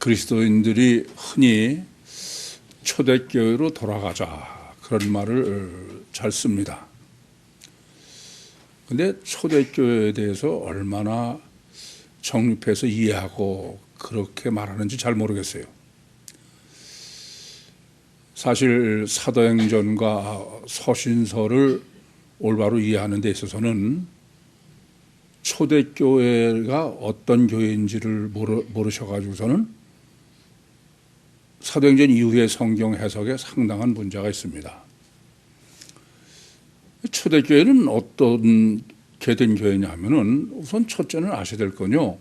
그리스도인들이 흔히 초대교회로 돌아가자 그런 말을 잘 씁니다. 그런데 초대교회에 대해서 얼마나 정립해서 이해하고 그렇게 말하는지 잘 모르겠어요. 사실 사도행전과 서신서를 올바로 이해하는 데 있어서는 초대교회가 어떤 교회인지를 모르셔가지고서는 사도행전 이후의 성경 해석에 상당한 문제가 있습니다. 초대교회는 어떻게 된 교회냐 하면은 우선 첫째는 아셔야 될 건요.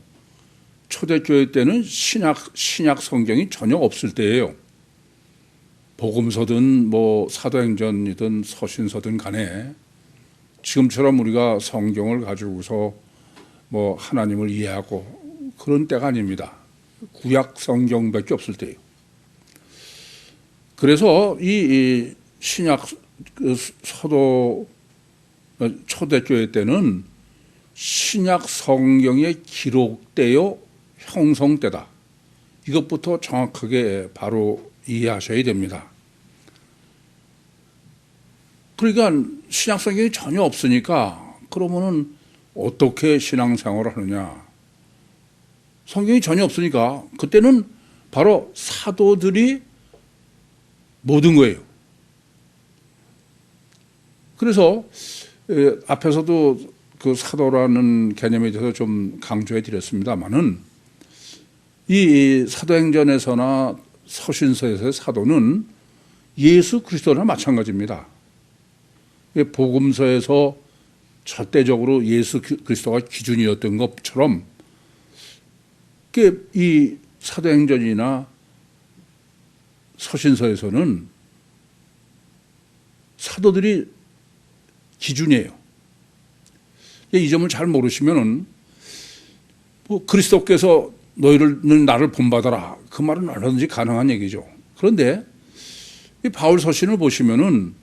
초대교회 때는 신약 성경이 전혀 없을 때예요. 복음서든 사도행전이든 서신서든 간에 지금처럼 우리가 성경을 가지고서 하나님을 이해하고 그런 때가 아닙니다. 구약 성경밖에 없을 때예요. 그래서 이 신약 서도 초대교회 때는 신약 성경에 기록되어 형성되다. 이것부터 정확하게 바로 이해하셔야 됩니다. 그러니까 신약 성경이 전혀 없으니까 그러면은 어떻게 신앙생활을 하느냐. 성경이 전혀 없으니까 그때는 바로 사도들이 모든 거예요. 그래서 앞에서도 그 사도라는 개념에 대해서 좀 강조해 드렸습니다만은 이 사도행전에서나 서신서에서의 사도는 예수 그리스도나 마찬가지입니다. 복음서에서 절대적으로 예수 그리스도가 기준이었던 것처럼 이 사도행전이나 서신서에서는 사도들이 기준이에요. 이 점을 잘 모르시면은 그리스도께서 너희는 나를 본받아라. 그 말은 얼마든지 가능한 얘기죠. 그런데 이 바울 서신을 보시면은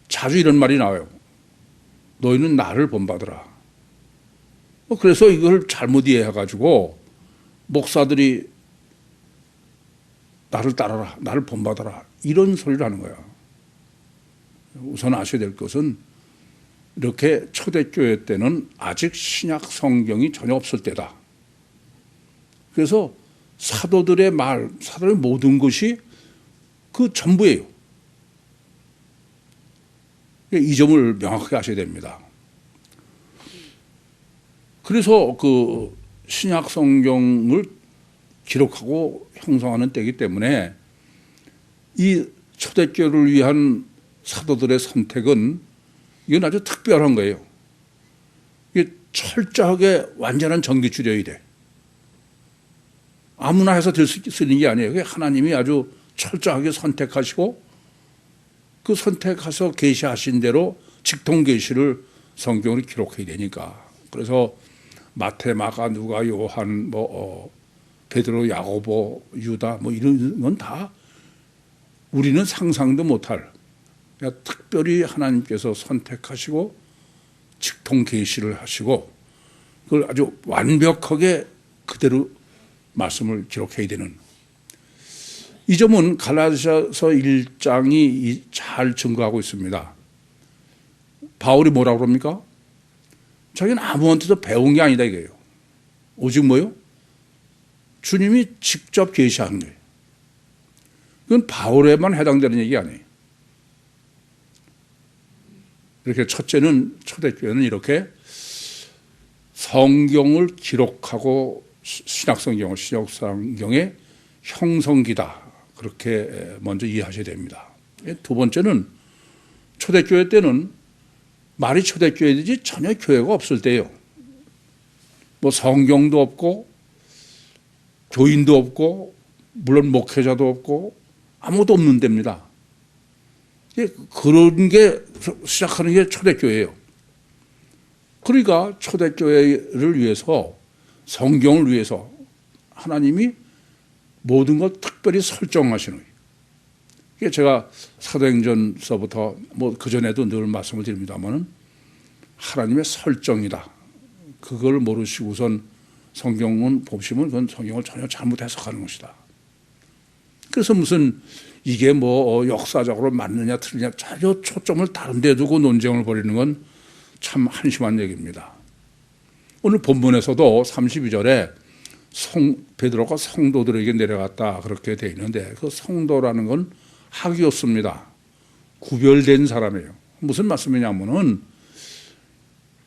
자주 이런 말이 나와요. 너희는 나를 본받아라. 그래서 이걸 잘못 이해해가지고 목사들이 나를 따라라, 나를 본받아라 이런 소리를 하는 거야. 우선 아셔야 될 것은 이렇게 초대교회 때는 아직 신약 성경이 전혀 없을 때다. 그래서 사도들의 말, 사도들의 모든 것이 그 전부예요. 이 점을 명확하게 아셔야 됩니다. 그래서 그 신약 성경을 기록하고 형성하는 때이기 때문에 이 초대교회를 위한 사도들의 선택은 이건 아주 특별한 거예요. 이게 철저하게 완전한 정기주려야 돼. 아무나 해서 될 수 있는 게 아니에요. 하나님이 아주 철저하게 선택하시고 그 선택해서 계시하신 대로 직통 계시를 성경으로 기록해야 되니까. 그래서 마태, 마가, 누가, 요한, 베드로, 야고보, 유다 이런 건 다 우리는 상상도 못할 특별히 하나님께서 선택하시고 직통 계시를 하시고 그걸 아주 완벽하게 그대로 말씀을 기록해야 되는 이 점은 갈라디아서 1장이 잘 증거하고 있습니다. 바울이 뭐라고 그럽니까? 자기는 아무한테도 배운 게 아니다 이거예요. 오직 뭐요? 주님이 직접 계시한 거예요. 그건 바울에만 해당되는 얘기 아니에요. 이렇게 첫째는 초대교회는 이렇게 성경을 기록하고 신약성경의 형성기다. 그렇게 먼저 이해하셔야 됩니다. 두 번째는 초대교회 때는 말이 초대교회이지 전혀 교회가 없을 때예요. 성경도 없고 교인도 없고 물론 목회자도 없고 아무것도 없는 데입니다. 그런 게 시작하는 게 초대교회예요. 그러니까 초대교회를 위해서 성경을 위해서 하나님이 모든 것 특별히 설정하시는 거예요. 이게 제가 사도행전서부터 그전에도 늘 말씀을 드립니다만은 하나님의 설정이다. 그걸 모르시고선 성경은 보시면 그건 성경을 전혀 잘못 해석하는 것이다. 그래서 무슨 이게 뭐 역사적으로 맞느냐 틀리냐 전혀 초점을 다른 데 두고 논쟁을 벌이는 건 참 한심한 얘기입니다. 오늘 본문에서도 32절에 베드로가 성도들에게 내려갔다 그렇게 돼 있는데 그 성도라는 건 하기였습니다. 구별된 사람이에요. 무슨 말씀이냐면은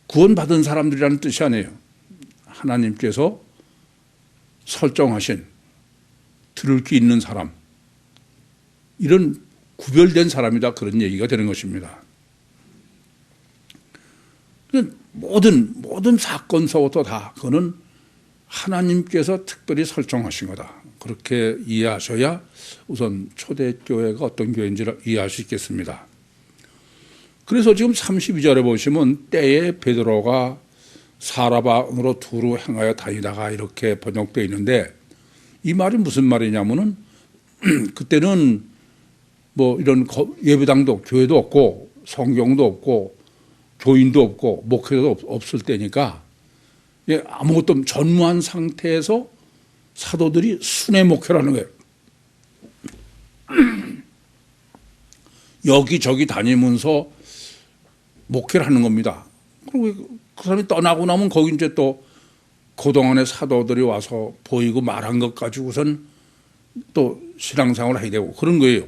구원받은 사람들이라는 뜻이 아니에요. 하나님께서 설정하신 들을 귀 있는 사람, 이런 구별된 사람이다 그런 얘기가 되는 것입니다. 모든 사건서부터 다 그거는 하나님께서 특별히 설정하신 거다. 그렇게 이해하셔야 우선 초대교회가 어떤 교회인지를 이해할 수 있겠습니다. 그래서 지금 32절에 보시면 때에 베드로가 사라방으로 두루 행하여 다니다가 이렇게 번역되어 있는데 이 말이 무슨 말이냐면은 그때는 뭐 이런 예배당도 교회도 없고 성경도 없고 교인도 없고 목회도 없을 때니까 아무것도 전무한 상태에서 사도들이 순회 목회를 하는 거예요. 여기저기 다니면서 목회를 하는 겁니다. 그리고 그 사람이 떠나고 나면 거기 이제 또 그동안의 사도들이 와서 보이고 말한 것 가지고선 또 신앙생활을 하게 되고 그런 거예요.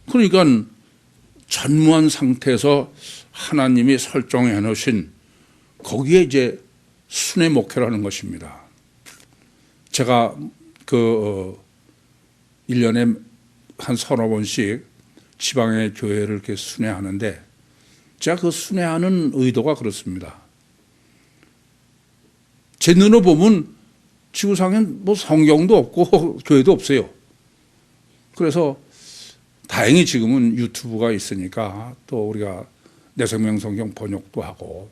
그러니까 전무한 상태에서 하나님이 설정해 놓으신 거기에 이제 순회 목회를 하는 것입니다. 제가 1년에 한 서너 번씩 지방의 교회를 이렇게 순회하는데 제가 그 순회하는 의도가 그렇습니다. 제 눈으로 보면 지구상엔 뭐 성경도 없고 교회도 없어요. 그래서 다행히 지금은 유튜브가 있으니까 또 우리가 내생명 성경 번역도 하고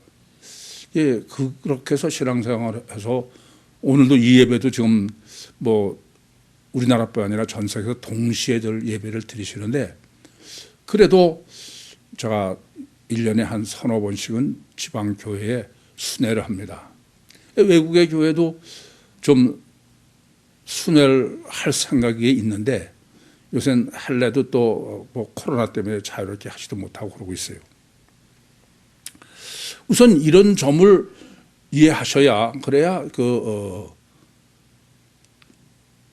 그렇게 해서 신앙생활을 해서 오늘도 이 예배도 지금 뭐 우리나라뿐 아니라 전 세계에서 동시에 예배를 드리시는데 그래도 제가 1년에 한 서너 번씩은 지방교회에 순회를 합니다. 외국의 교회도 좀 순회를 할 생각이 있는데 요새는 할래도 또 뭐 코로나 때문에 자유롭게 하지도 못하고 그러고 있어요. 우선 이런 점을 이해하셔야 그래야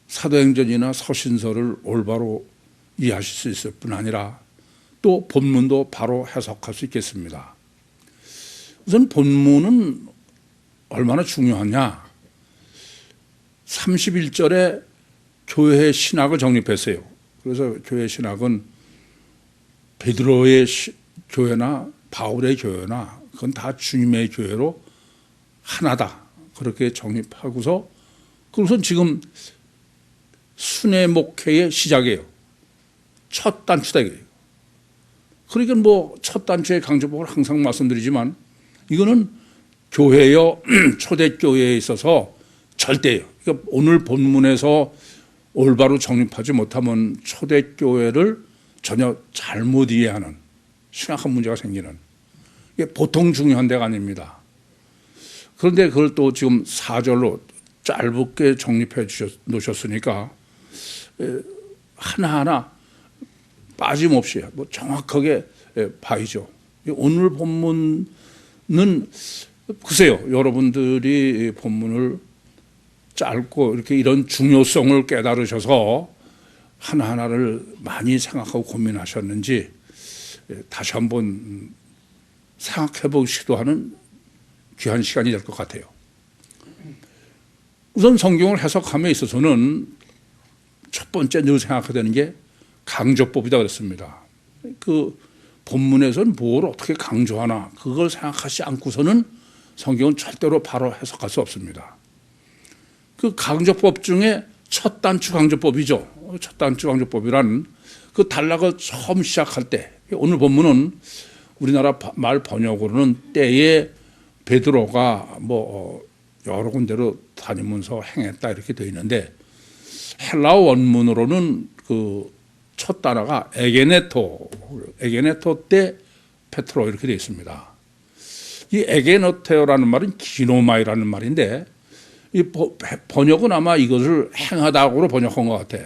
사도행전이나 서신서를 올바로 이해하실 수 있을 뿐 아니라 또 본문도 바로 해석할 수 있겠습니다. 우선 본문은 얼마나 중요하냐. 31절에 교회 신학을 정립했어요. 그래서 교회 신학은 베드로의 교회나 바울의 교회나 그건 다 주님의 교회로 하나다. 그렇게 정립하고서 그래서 지금 순회 목회의 시작이에요. 첫 단추다 이거예요. 그러니까 뭐 첫 단추의 강조법을 항상 말씀드리지만 이거는 교회여 초대교회에 있어서 절대예요. 그러니까 오늘 본문에서 올바로 정립하지 못하면 초대교회를 전혀 잘못 이해하는 심각한 문제가 생기는 이게 보통 중요한 데가 아닙니다. 그런데 그걸 또 지금 4절로 짧게 정립해 놓으셨으니까 하나하나 빠짐없이 뭐 정확하게 봐야죠. 오늘 본문은 글쎄요, 여러분들이 본문을 짧고 이렇게 이런 중요성을 깨달으셔서 하나하나를 많이 생각하고 고민하셨는지 다시 한번 생각해 보시기도 하는 귀한 시간이 될 것 같아요. 우선 성경을 해석함에 있어서는 첫 번째 늘 생각해야 되는 게 강조법이다 그랬습니다. 그 본문에서는 뭘 어떻게 강조하나 그걸 생각하지 않고서는 성경은 절대로 바로 해석할 수 없습니다. 그 강조법 중에 첫 단추 강조법이죠. 첫 단추 강조법이란 그 단락을 처음 시작할 때 오늘 본문은 우리나라 말 번역으로는 때에 베드로가 뭐 여러 군데로 다니면서 행했다 이렇게 되어 있는데 헬라어 원문으로는 그 첫 단어가 에게네토 때 페트로 이렇게 되어 있습니다. 이 에게네토라는 말은 기노마이라는 말인데 이 번역은 아마 이것을 행하다고로 번역한 것 같아.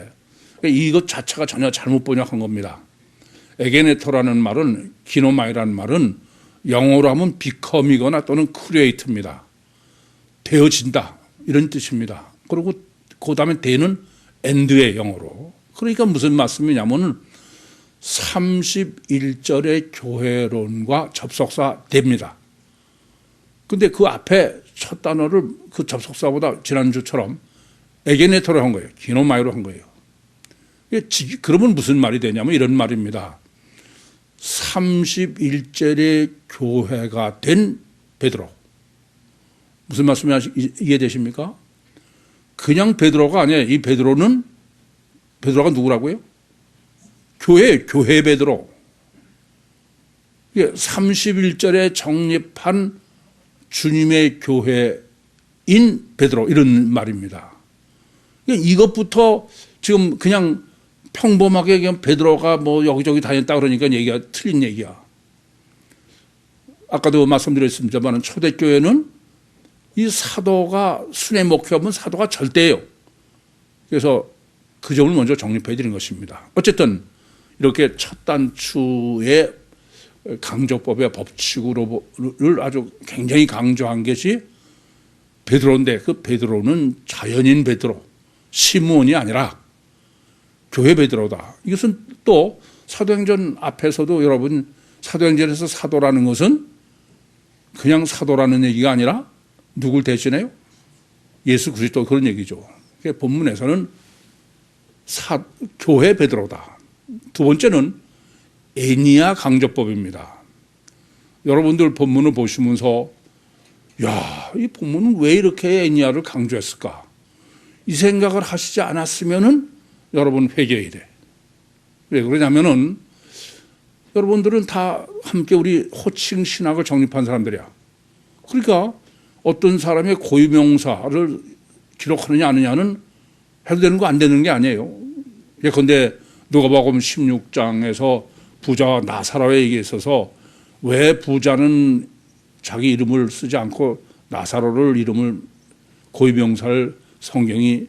이것 자체가 전혀 잘못 번역한 겁니다. 에게네토라는 말은, 기노마이라는 말은 영어로 하면 become이거나 또는 create입니다. 되어진다 이런 뜻입니다. 그리고 그 다음에 대는 end의 영어로. 그러니까 무슨 말씀이냐면은 31절의 교회론과 접속사 됩니다. 근데 그 앞에 첫 단어를 그 접속사보다 지난주처럼 에게네토로 한 거예요. 기노마이로 한 거예요. 그러면 무슨 말이 되냐면 이런 말입니다. 31절의 교회가 된 베드로. 무슨 말씀이 이해되십니까? 그냥 베드로가 아니에요. 이 베드로가 누구라고요? 교회 베드로. 31절에 정립한 주님의 교회인 베드로 이런 말입니다. 이것부터 지금 그냥 평범하게 그냥 베드로가 뭐 여기저기 다녔다 그러니까 얘기가 틀린 얘기야. 아까도 말씀드렸습니다만 초대교회는 이 사도가 순회 목회하면 사도가 절대예요. 그래서 그 점을 먼저 정립해 드린 것입니다. 어쨌든 이렇게 첫 단추의 강조법의 법칙으로를 아주 굉장히 강조한 것이 베드로인데 그 베드로는 자연인 베드로, 시므온이 아니라 교회 베드로다. 이것은 또 사도행전 앞에서도 여러분 사도행전에서 사도라는 것은 그냥 사도라는 얘기가 아니라 누굴 대신해요? 예수 그리스도 그런 얘기죠. 본문에서는 교회 베드로다. 두 번째는 애니야 강조법입니다. 여러분들 본문을 보시면서 야, 이 본문은 왜 이렇게 애니야를 강조했을까? 이 생각을 하시지 않았으면은 여러분 회개해야 돼. 왜 그러냐면은 여러분들은 다 함께 우리 호칭 신학을 정립한 사람들이야. 그러니까 어떤 사람의 고유명사를 기록하느냐 아니냐는 해도 되는 거 안 되는 게 아니에요. 예컨대 누가복음 16장에서 부자와 나사로의 얘기에 있어서 왜 부자는 자기 이름을 쓰지 않고 나사로를 이름을 고유명사를 성경이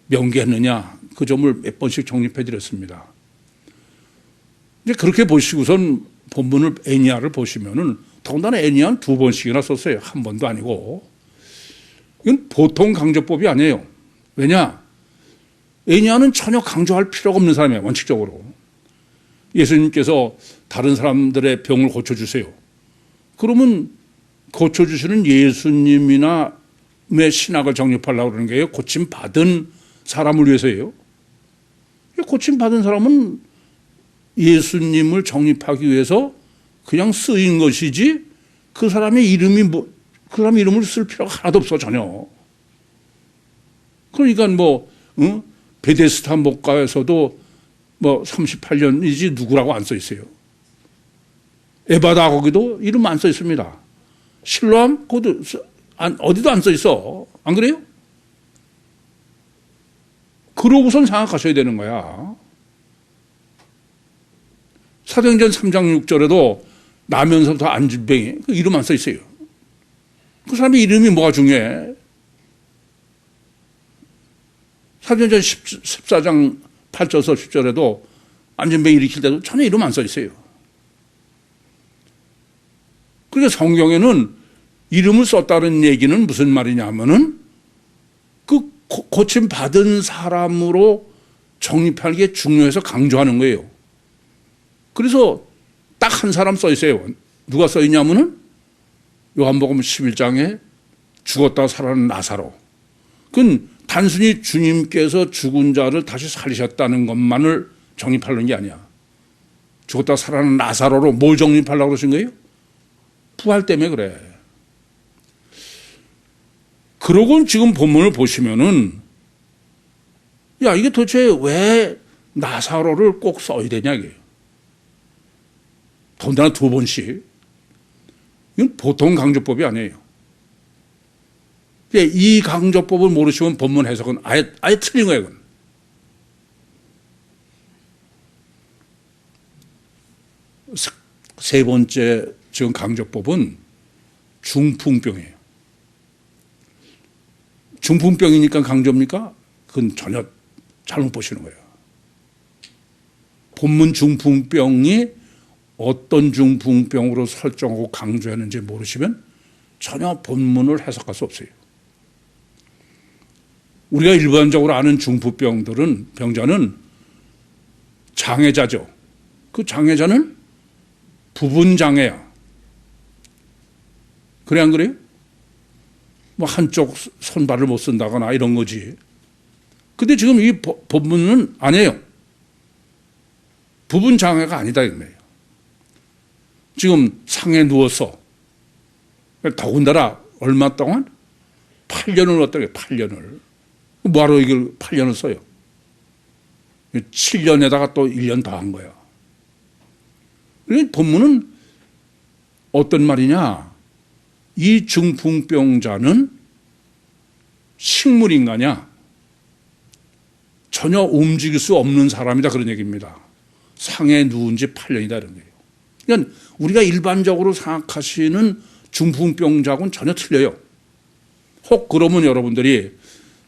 명기했느냐 그 점을 몇 번씩 정립해 드렸습니다. 이제 그렇게 보시고선 본문을 애니야를 보시면은 더군다나 애니야는 두 번씩이나 썼어요. 한 번도 아니고. 이건 보통 강조법이 아니에요. 왜냐? 애니야는 전혀 강조할 필요가 없는 사람이에요. 원칙적으로. 예수님께서 다른 사람들의 병을 고쳐주세요. 그러면 고쳐주시는 예수님이나 의 신학을 정립하려고 그러는 거예요. 고침받은 사람을 위해서예요. 고침받은 사람은 예수님을 정립하기 위해서 그냥 쓰인 것이지 그 사람의 이름이 그 사람 이름을 쓸 필요가 하나도 없어 전혀. 그러니까 베데스다 목가에서도 38년이지 누구라고 안 써 있어요. 에바다 거기도 이름 안 써 있습니다. 실로암 거기도 어디도 안 써 있어. 안 그래요? 그러고선 생각하셔야 되는 거야. 사도행전 3장 6절에도 나면서부터 안진뱅이 그 이름 안 써 있어요. 그 사람의 이름이 뭐가 중요해? 사도행전 14장 8절에서 10절에도 안진뱅이 일으킬 때도 전혀 이름 안 써 있어요. 그러니까 성경에는 이름을 썼다는 얘기는 무슨 말이냐면은 그 고침받은 사람으로 정립하는 게 중요해서 강조하는 거예요. 그래서 딱 한 사람 써 있어요. 누가 써 있냐면은 요한복음 11장에 죽었다 살아난 나사로. 그건 단순히 주님께서 죽은 자를 다시 살리셨다는 것만을 정립하려는 게 아니야. 죽었다 살아난 나사로로 뭘 정립하려고 그러신 거예요? 부활 때문에 그래. 그러고 지금 본문을 보시면은 야, 이게 도대체 왜 나사로를 꼭 써야 되냐 이게요. 더군다나 두 번씩. 이건 보통 강조법이 아니에요. 이 강조법을 모르시면 본문 해석은 아예 틀린 거예요. 그건. 세 번째 지금 강조법은 중풍병이에요. 중풍병이니까 강조입니까? 그건 전혀 잘못 보시는 거예요. 본문 중풍병이 어떤 중풍병으로 설정하고 강조했는지 모르시면 전혀 본문을 해석할 수 없어요. 우리가 일반적으로 아는 병자는 장애자죠. 그 장애자는 부분장애야. 그래 안 그래요? 뭐 한쪽 손발을 못 쓴다거나 이런 거지. 근데 지금 이 본문은 아니에요. 부분장애가 아니다 이거예요. 지금 상에 누워서 더군다나 얼마 동안? 8년을 어떻게 8년을. 뭐하러 이걸 8년을 써요? 7년에다가 또 1년 더 한 거야. 본문은 어떤 말이냐? 이 중풍병자는 식물인간이야. 전혀 움직일 수 없는 사람이다 그런 얘기입니다. 상에 누운 지 8년이다 이런 거예요. 그러니까 우리가 일반적으로 생각하시는 중풍병자하고는 전혀 틀려요. 혹 그러면 여러분들이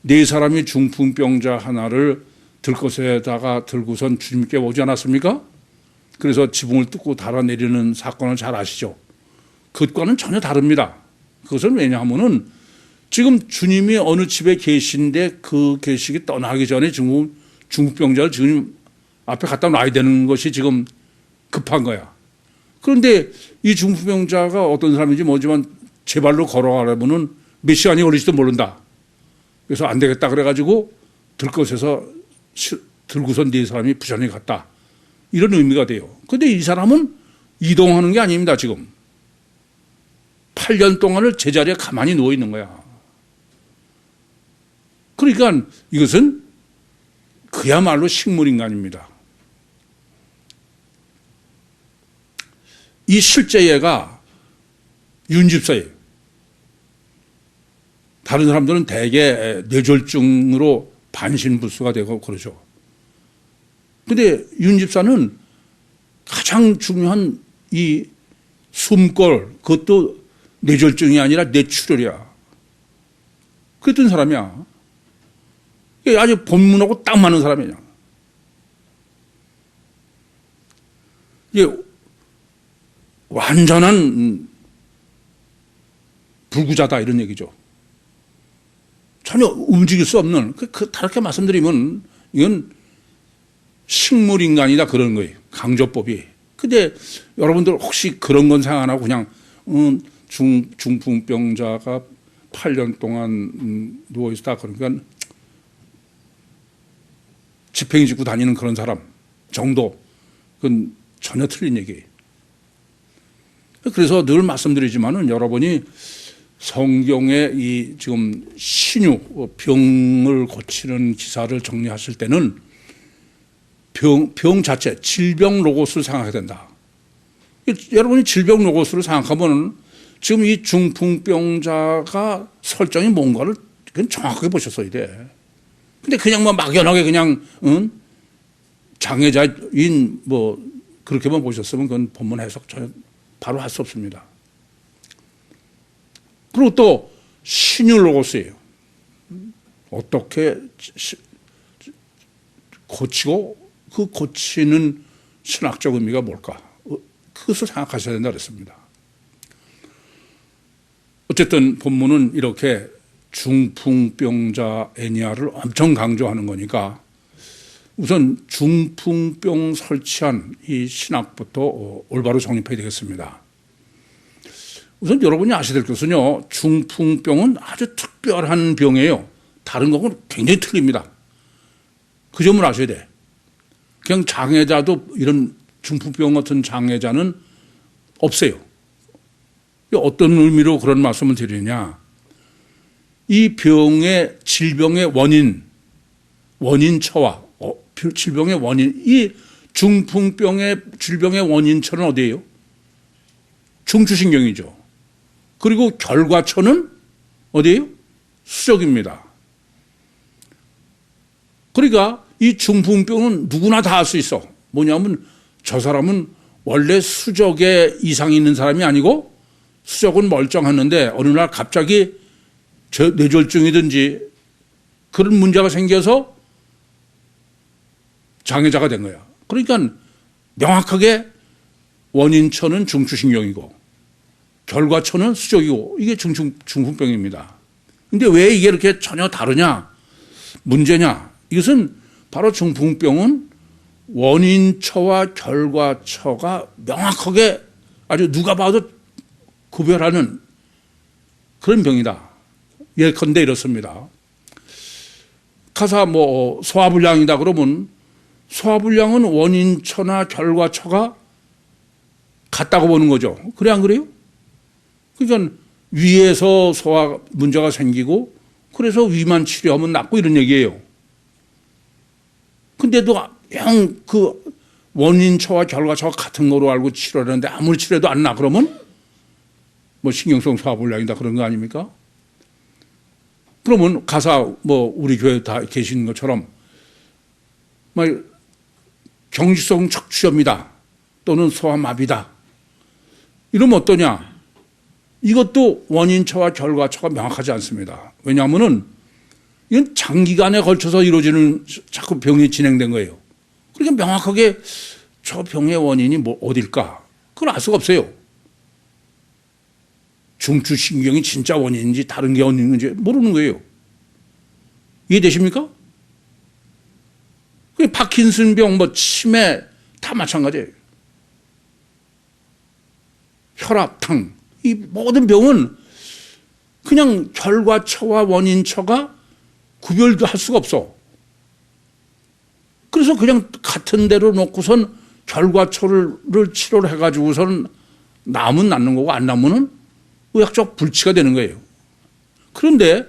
네 사람이 중풍병자 하나를 들것에다가 들고선 주님께 오지 않았습니까? 그래서 지붕을 뜯고 달아내리는 사건을 잘 아시죠? 그것과는 전혀 다릅니다. 그것은 왜냐하면은 지금 주님이 어느 집에 계신데 그 계시기 떠나기 전에 중풍병자를 주님 앞에 갖다 놔야 되는 것이 지금 급한 거야. 그런데 이 중풍병자가 어떤 사람인지 모르지만 제 발로 걸어가려면은 몇 시간이 걸릴지도 모른다. 그래서 안 되겠다 그래가지고 들것에서 들고선 네 사람이 부산에 갔다. 이런 의미가 돼요. 그런데 이 사람은 이동하는 게 아닙니다. 지금 8년 동안을 제자리에 가만히 누워 있는 거야. 그러니까 이것은 그야말로 식물인간입니다. 이 실제 얘가 윤집사예요. 다른 사람들은 대개 뇌졸중으로 반신불수가 되고 그러죠. 근데 윤집사는 가장 중요한 이 숨골, 그것도 뇌졸중이 아니라 뇌출혈이야. 그랬던 사람이야. 아주 본문하고 딱 맞는 사람이야. 이게 완전한 불구자다 이런 얘기죠. 전혀 움직일 수 없는, 다르게 말씀드리면 이건 식물인간이다 그런 거예요. 강조법이. 근데 여러분들 혹시 그런 건 생각 안 하고 그냥 중풍병자가 8년 동안 누워있다 그러니까 지팽이 짚고 다니는 그런 사람 정도, 그건 전혀 틀린 얘기예요. 그래서 늘 말씀드리지만은 여러분이 성경의 이 지금 신유, 병을 고치는 기사를 정리하실 때는 병 자체, 질병 로고스를 생각해야 된다. 여러분이 질병 로고스를 생각하면 지금 이 중풍병자가 설정이 뭔가를 정확하게 보셨어야 돼. 근데 그냥 뭐 막연하게 그냥, 장애자인 뭐 그렇게만 보셨으면 그건 본문 해석 전혀 바로 할 수 없습니다. 그리고 또 신유 로고스예요. 어떻게 고치고 그 고치는 신학적 의미가 뭘까? 그것을 생각하셔야 된다 그랬습니다. 어쨌든 본문은 이렇게 중풍병자 애니아를 엄청 강조하는 거니까 우선 중풍병 설치한 이 신학부터 올바로 정립해야 되겠습니다. 우선 여러분이 아셔야 될 것은요, 중풍병은 아주 특별한 병이에요. 다른 거하고는 굉장히 틀립니다. 그 점을 아셔야 돼. 그냥 장애자도 이런 중풍병 같은 장애자는 없어요. 어떤 의미로 그런 말씀을 드리냐. 이 병의 질병의 원인처와 질병의 원인, 이 중풍병의 질병의 원인처는 어디예요? 중추신경이죠. 그리고 결과처는 어디예요? 수족입니다. 그러니까 이 중풍병은 누구나 다 할 수 있어. 뭐냐면 저 사람은 원래 수족에 이상이 있는 사람이 아니고 수족은 멀쩡했는데 어느 날 갑자기 뇌졸중이든지 그런 문제가 생겨서 장애자가 된 거야. 그러니까 명확하게 원인처는 중추신경이고 결과처는 수족이고 이게 중풍병입니다. 근데 왜 이게 이렇게 전혀 다르냐? 문제냐? 이것은 바로 중풍병은 원인처와 결과처가 명확하게 아주 누가 봐도 구별하는 그런 병이다. 예컨대 이렇습니다. 가사 소화불량이다 그러면 소화불량은 원인처나 결과처가 같다고 보는 거죠. 그래 안 그래요? 그러니까 위에서 소화 문제가 생기고 그래서 위만 치료하면 낫고 이런 얘기예요. 근데도 영 그 원인처와 결과처가 같은 거로 알고 치료를 하는데 아무리 치료해도 안 나 그러면 신경성 소화불량이다 그런 거 아닙니까? 그러면 가사 우리 교회 다 계신 것처럼 경직성 척추염이다 또는 소화마비다 이러면 어떠냐? 이것도 원인처와 결과처가 명확하지 않습니다. 왜냐하면은 이건 장기간에 걸쳐서 이루어지는 자꾸 병이 진행된 거예요. 그러니까 명확하게 저 병의 원인이 어딜까? 그걸 알 수가 없어요. 중추신경이 진짜 원인인지 다른 게 원인인지 모르는 거예요. 이해되십니까? 파킨슨병, 치매 다 마찬가지예요. 혈압,당 이 모든 병은 그냥 결과처와 원인처가 구별도 할 수가 없어. 그래서 그냥 같은 데로 놓고선 결과처를 치료를 해가지고선 나면 낫는 거고 안 나면은 의학적 불치가 되는 거예요. 그런데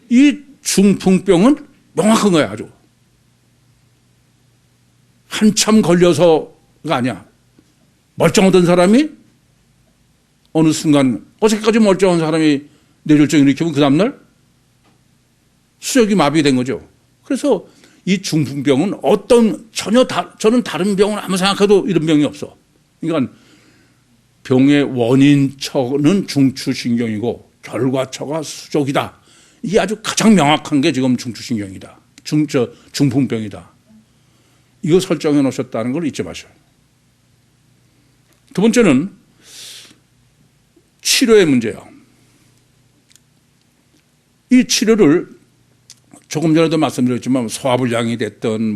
이 중풍병은 명확한 거야 아주. 한참 걸려서가 아니야. 멀쩡하던 사람이 어느 순간 어저께까지 멀쩡한 사람이 뇌졸중을 일으키면 그 다음날 수족이 마비된 거죠. 그래서 이 중풍병은 저는 다른 병은 아무 생각해도 이런 병이 없어. 그러니까 병의 원인처는 중추신경이고 결과처가 수족이다. 이게 아주 가장 명확한 게 지금 중추신경이다. 중풍병이다. 이거 설정해 놓으셨다는 걸 잊지 마셔요. 두 번째는 치료의 문제예요. 이 치료를 조금 전에도 말씀드렸지만 소화불량이 됐든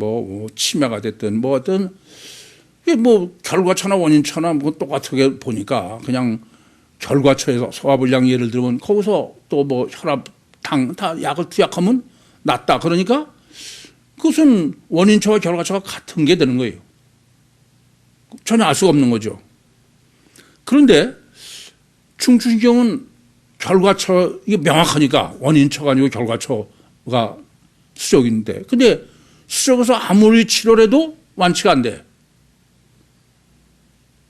치매가 됐든 어떤 결과처나 원인처나 똑같게 보니까 그냥 결과처에서 소화불량 예를 들면 거기서 또 혈압, 당 다 약을 투약하면 낫다. 그러니까 그것은 원인처와 결과처가 같은 게 되는 거예요. 전혀 알 수가 없는 거죠. 그런데 중추신경은 결과처 이게 명확하니까 원인처가 아니고 결과처가 수족인데 근데 수족에서 아무리 치료를 해도 완치가 안 돼.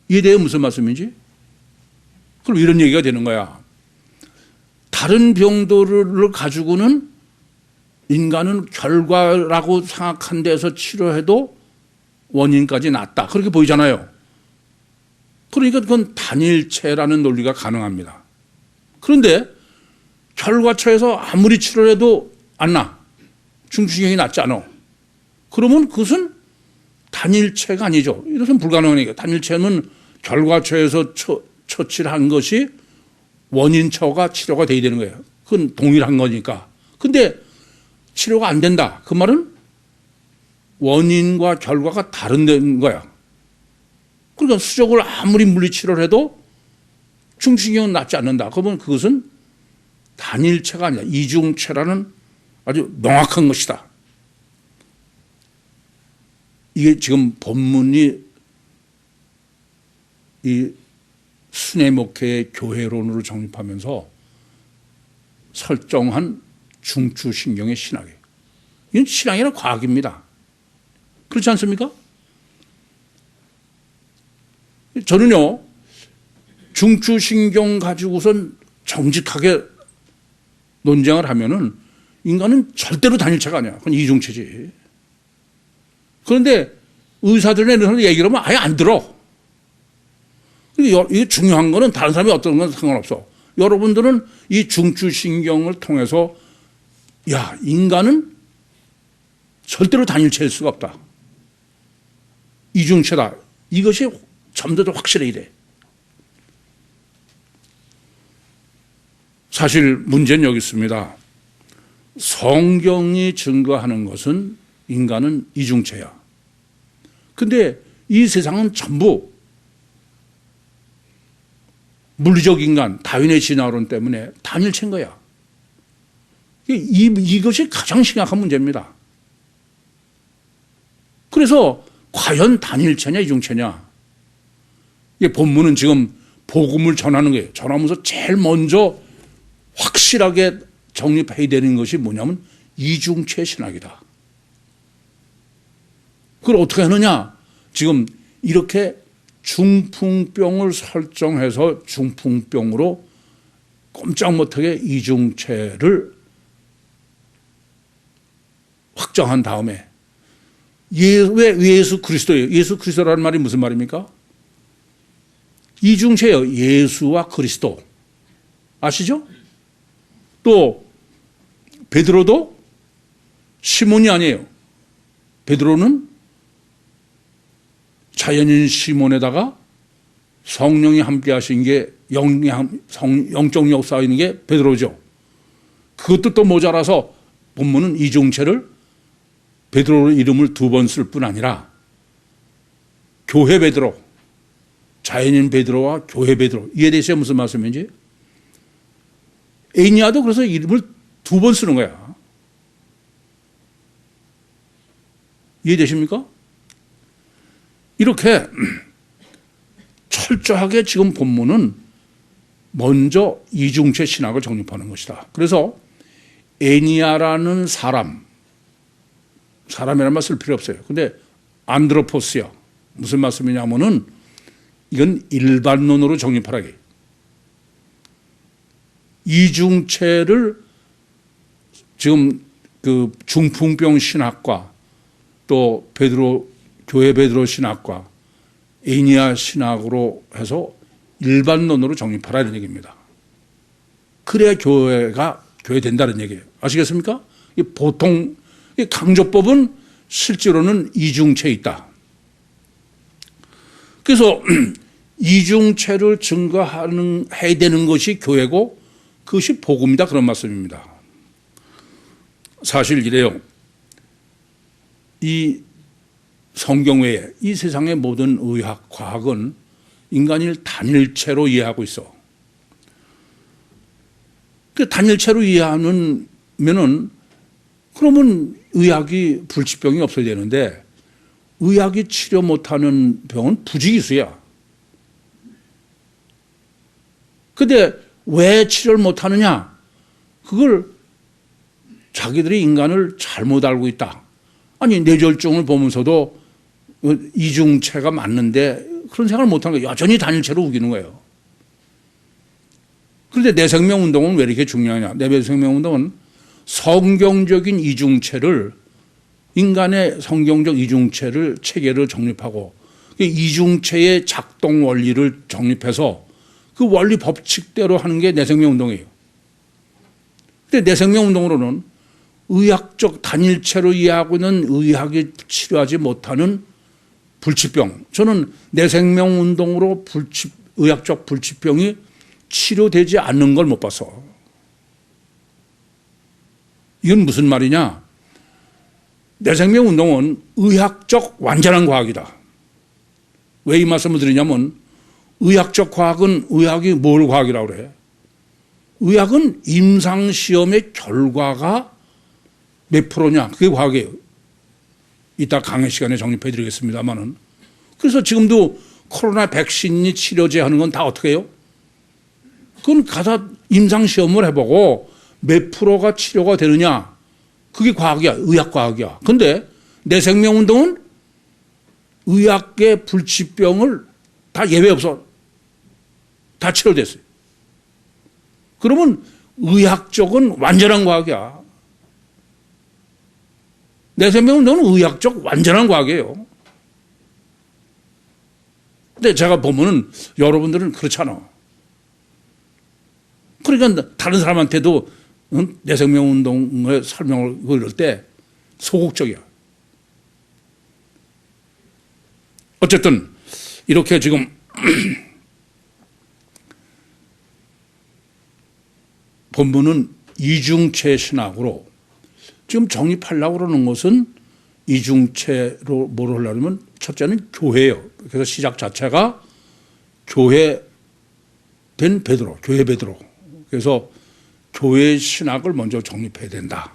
이해돼요? 무슨 말씀인지? 그럼 이런 얘기가 되는 거야. 다른 병들을 가지고는 인간은 결과라고 생각한 데서 치료해도 원인까지 낫다. 그렇게 보이잖아요. 그러니까 그건 단일체라는 논리가 가능합니다. 그런데 결과처에서 아무리 치료를 해도 안 나. 중추신경이 낫지 않아. 그러면 그것은 단일체가 아니죠. 이것은 불가능하니까. 단일체는 결과처에서 처치를 한 것이 원인처가 치료가 돼야 되는 거예요. 그건 동일한 거니까. 근데 치료가 안 된다. 그 말은 원인과 결과가 다른 거야. 그러니까 수족을 아무리 물리치료를 해도 중추신경은 낫지 않는다. 그러면 그것은 단일체가 아니라 이중체라는 아주 명확한 것이다. 이게 지금 본문이 이 순회목회의 교회론으로 정립하면서 설정한 중추신경의 신학이에요. 이건 신학이나 과학입니다. 그렇지 않습니까? 저는요, 중추신경 가지고선 정직하게 논쟁을 하면은 인간은 절대로 단일체가 아니야. 그건 이중체지. 그런데 의사들은 이런 얘기를 하면 아예 안 들어. 이게 중요한 거는 다른 사람이 어떤 건 상관없어. 여러분들은 이 중추신경을 통해서 야, 인간은 절대로 단일체일 수가 없다. 이중체다. 이것이 좀 더 확실해야 돼. 사실 문제는 여기 있습니다. 성경이 증거하는 것은 인간은 이중체야. 근데 이 세상은 전부 물리적 인간, 다윈의 진화론 때문에 단일체인 거야. 이것이 가장 심각한 문제입니다. 그래서 과연 단일체냐 이중체냐. 이 본문은 지금 복음을 전하는 거예요. 전하면서 제일 먼저 확실하게 정립해야 되는 것이 뭐냐면 이중체 신학이다. 그걸 어떻게 하느냐. 지금 이렇게 중풍병을 설정해서 중풍병으로 꼼짝 못하게 이중체를 확정한 다음에 왜 예수 그리스도예요? 예수 그리스도라는 말이 무슨 말입니까? 이중체예요. 예수와 그리스도. 아시죠? 또 베드로도 시몬이 아니에요. 베드로는 자연인 시몬에다가 성령이 함께 하신 게 영적 역사가 있는 게 베드로죠. 그것도 또 모자라서 본문은 이중체를 베드로 이름을 2번 쓸 뿐 아니라 교회 베드로, 자연인 베드로와 교회 베드로, 이해되세요? 무슨 말씀인지? 에이니아도 그래서 이름을 2번 쓰는 거야. 이해되십니까? 이렇게 철저하게 지금 본문은 먼저 이중체 신학을 정립하는 것이다. 그래서 에니아라는 사람이라는 말 쓸 필요 없어요. 근데 안드로포스야. 무슨 말씀이냐면은 이건 일반론으로 정립하라게. 이중체를 지금 그 중풍병 신학과 또 교회 베드로 신학과 에이니아 신학으로 해서 일반론으로 정립하라는 얘기입니다. 그래야 교회 된다는 얘기예요. 아시겠습니까? 보통 강조법은 실제로는 이중체에 있다. 그래서 이중체를 증거해야 되는 것이 교회고 그것이 복음이다, 그런 말씀입니다. 사실 이래요. 이 성경 외에 이 세상의 모든 의학, 과학은 인간을 단일체로 이해하고 있어. 그 단일체로 이해하면은 그러면 의학이 불치병이 없어야 되는데 의학이 치료 못하는 병은 부지기수야. 근데 왜 치료를 못하느냐? 그걸 자기들이 인간을 잘못 알고 있다. 아니 뇌졸중을 보면서도 이중체가 맞는데 그런 생각을 못하는 거예요. 여전히 단일체로 우기는 거예요. 그런데 내생명운동은 왜 이렇게 중요하냐? 내생명운동은 성경적인 이중체를 인간의 성경적 이중체를 체계를 정립하고 이중체의 작동 원리를 정립해서 그 원리 법칙대로 하는 게 내생명운동이에요. 그런데 내생명운동으로는 의학적 단일체로 이해하고 있는 의학이 치료하지 못하는 불치병, 저는 내생명운동으로 의학적 불치병이 치료되지 않는 걸 못 봐서. 이건 무슨 말이냐? 내생명운동은 의학적 완전한 과학이다. 왜 이 말씀을 드리냐면 의학적 과학은 의학이 뭘 과학이라고 그래? 의학은 임상시험의 결과가 몇 프로냐? 그게 과학이에요. 이따 강의 시간에 정립해 드리겠습니다만은. 그래서 지금도 코로나 백신이 치료제 하는 건 다 어떻게 해요? 그건 가서 임상시험을 해보고 몇 프로가 치료가 되느냐? 그게 과학이야. 의학과학이야. 근데 내생명운동은 의학계 불치병을 다 예외 없어. 다 치료됐어요. 그러면 의학적은 완전한 과학이야. 내생명운동은 의학적 완전한 과학이에요. 근데 제가 보면은 여러분들은 그렇잖아. 그러니까 다른 사람한테도 내 생명운동의 설명을 그럴 때 소극적이야. 어쨌든 이렇게 지금 본문은 이중체 신학으로 지금 정립하려고 그러는 것은 이중체로 뭘 하려면 첫째는 교회예요. 그래서 시작 자체가 교회 된 베드로, 교회 베드로. 그래서 교회 신학을 먼저 정립해야 된다.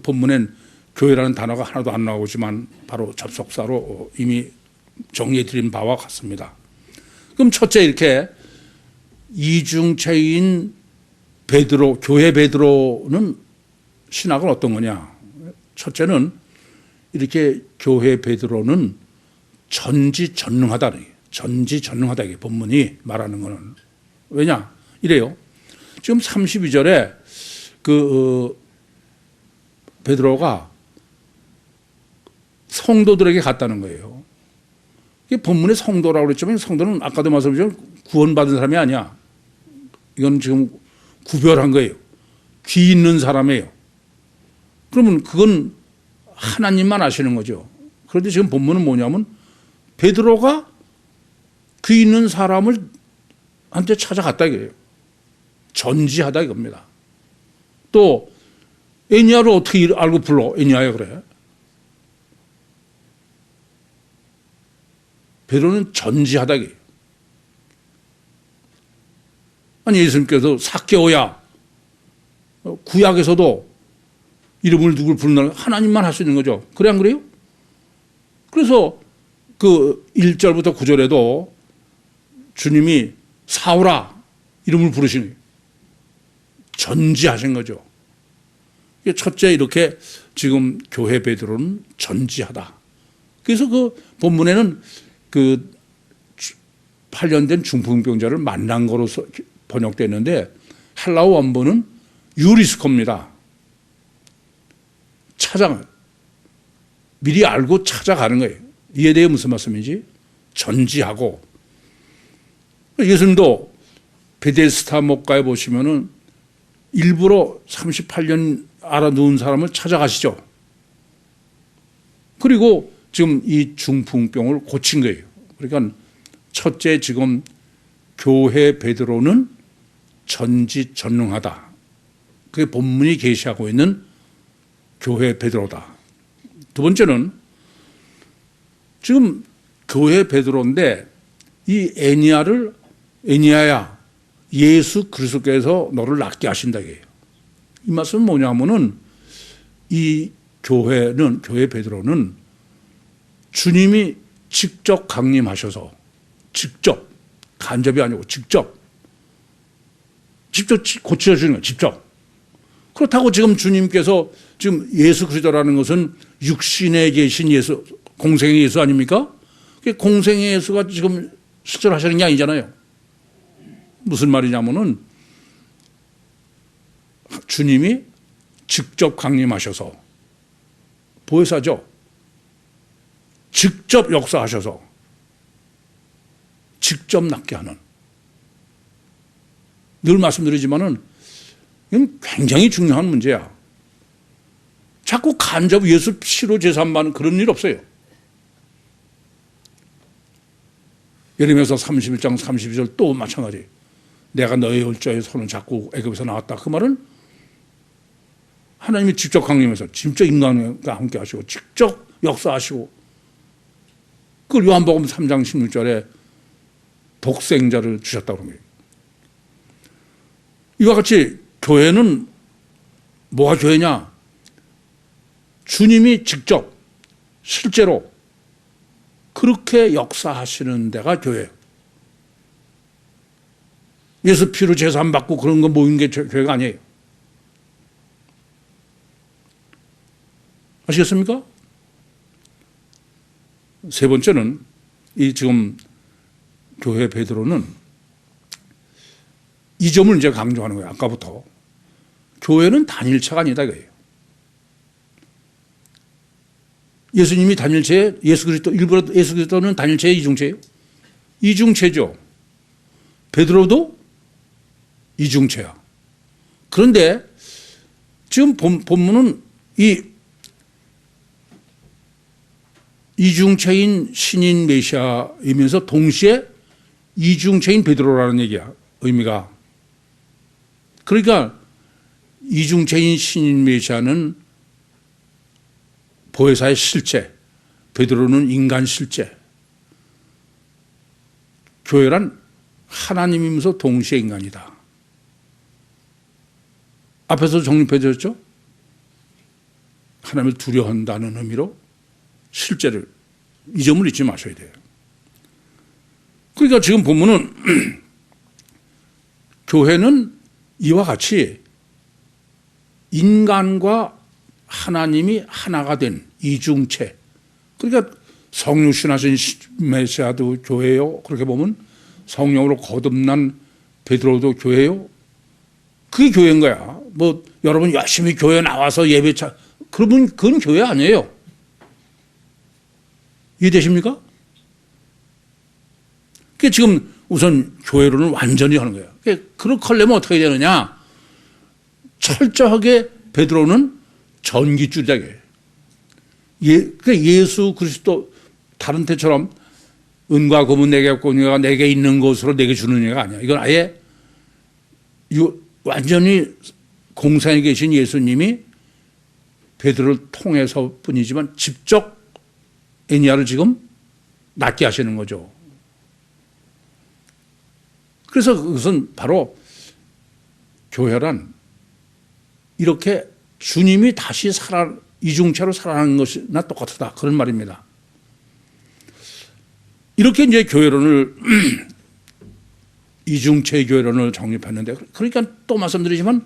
본문엔 교회라는 단어가 하나도 안 나오지만 바로 접속사로 이미 정리해 드린 바와 같습니다. 그럼 첫째 이렇게 이중체인 베드로, 교회 베드로는 신학은 어떤 거냐? 첫째는 이렇게 교회 베드로는 전지전능하다. 전지전능하다. 이게 본문이 말하는 거는. 왜냐? 이래요. 지금 32절에 베드로가 성도들에게 갔다는 거예요. 이게 본문에 성도라고 그랬지만 성도는 아까도 말씀드렸지만 구원받은 사람이 아니야. 이건 지금 구별한 거예요. 귀 있는 사람이에요. 그러면 그건 하나님만 아시는 거죠. 그런데 지금 본문은 뭐냐면 베드로가 귀 있는 사람을 한테 찾아갔다 이거예요. 전지하다 이겁니다. 또 애니야를 어떻게 알고 불러? 애니야야 그래. 베드로는 전지하다 이거예요. 아니 예수님께서 삭개오야 구약에서도 이름을 누굴 부르는 하나님만 할 수 있는 거죠. 그래 안 그래요? 그래서 그 1절부터 9절에도 주님이 사오라 이름을 부르시는 거예요. 전지하신 거죠. 첫째 이렇게 지금 교회 베드로는 전지하다. 그래서 그 본문에는 그 8년 된 중풍병자를 만난 거로서 번역됐는데 헬라어 원본은 유리스코입니다. 미리 알고 찾아가는 거예요. 이에 대해 무슨 말씀인지 전지하고 예수님도 베데스다 목가에 보시면은 일부러 38년 알아놓은 사람을 찾아가시죠. 그리고 지금 이 중풍병을 고친 거예요. 그러니까 첫째 지금 교회 베드로는 전지전능하다. 그게 본문이 계시하고 있는 교회 베드로다. 두 번째는 지금 교회 베드로인데 이 애니야야 예수 그리스도께서 너를 낫게 하신다 이게요. 이 말씀은 뭐냐면은 이 교회 베드로는 주님이 직접 강림하셔서 직접 간접이 아니고 직접 고쳐주는 거예요. 직접. 그렇다고 지금 주님께서 지금 예수 그리스도라는 것은 육신에 계신 예수, 공생의 예수 아닙니까? 공생의 예수가 지금 실제로 하시는 게 아니잖아요. 무슨 말이냐면은 주님이 직접 강림하셔서 보혜사죠. 직접 역사하셔서 직접 낫게 하는. 늘 말씀드리지만은 이건 굉장히 중요한 문제야. 자꾸 간접 예수 피로 제사만 그런 일 없어요. 예레미야서 31장 32절 또 마찬가지. 내가 너의 열조의 손을 잡고 애굽에서 나왔다. 그 말은 하나님이 직접 강림해서 직접 인간과 함께 하시고 직접 역사하시고 그걸 요한복음 3장 16절에 독생자를 주셨다고 합니다. 이와 같이 교회는 뭐가 교회냐? 주님이 직접 실제로 그렇게 역사하시는 데가 교회예요. 예수 피로 제사 받고 그런 거 모인 게 교회가 아니에요. 아시겠습니까? 세 번째는 이 지금 교회 베드로는 이 점을 이제 강조하는 거예요. 아까부터. 교회는 단일체가 아니다 이거예요. 예수님이 단일체, 예수 그리스도는 단일체예요, 이중체예요? 이중체죠. 베드로도 이중체야. 그런데 지금 본문은 이 이중체인 신인 메시아이면서 동시에 이중체인 베드로라는 얘기야, 의미가. 그러니까 이중체인 신인 메시아는 보혜사의 실제, 베드로는 인간 실제. 교회란 하나님이면서 동시에 인간이다. 앞에서 정립해졌죠? 하나님을 두려워한다는 의미로 실제를, 이 점을 잊지 마셔야 돼요. 그러니까 지금 보면은 교회는 이와 같이 인간과 하나님이 하나가 된 이중체. 그러니까 성령 신하신 메시아도 교회요. 그렇게 보면 성령으로 거듭난 베드로도 교회요. 그게 교회인 거야. 뭐 여러분 열심히 교회 나와서 예배 그러면 그건 교회 아니에요. 이해되십니까? 그게 지금 우선 교회로는 완전히 하는 거예요. 그렇게 하려면 어떻게 되느냐? 철저하게 베드로는 전기줄자예요. 그러니까 예수 그리스도 다른 때처럼 은과 금은 내게 없고 내게 있는 것으로 내게 주는 얘가 아니야. 이건 아예 완전히 공생에 계신 예수님이 베드로를 통해서 뿐이지만 직접 애니아를 지금 낫게 하시는 거죠. 그래서 그것은 바로 교회란 이렇게 주님이 다시 이중체로 살아나는 것이나 똑같다. 그런 말입니다. 이렇게 이제 교회론을 이중체 교회론을 정립했는데, 그러니까 또 말씀드리지만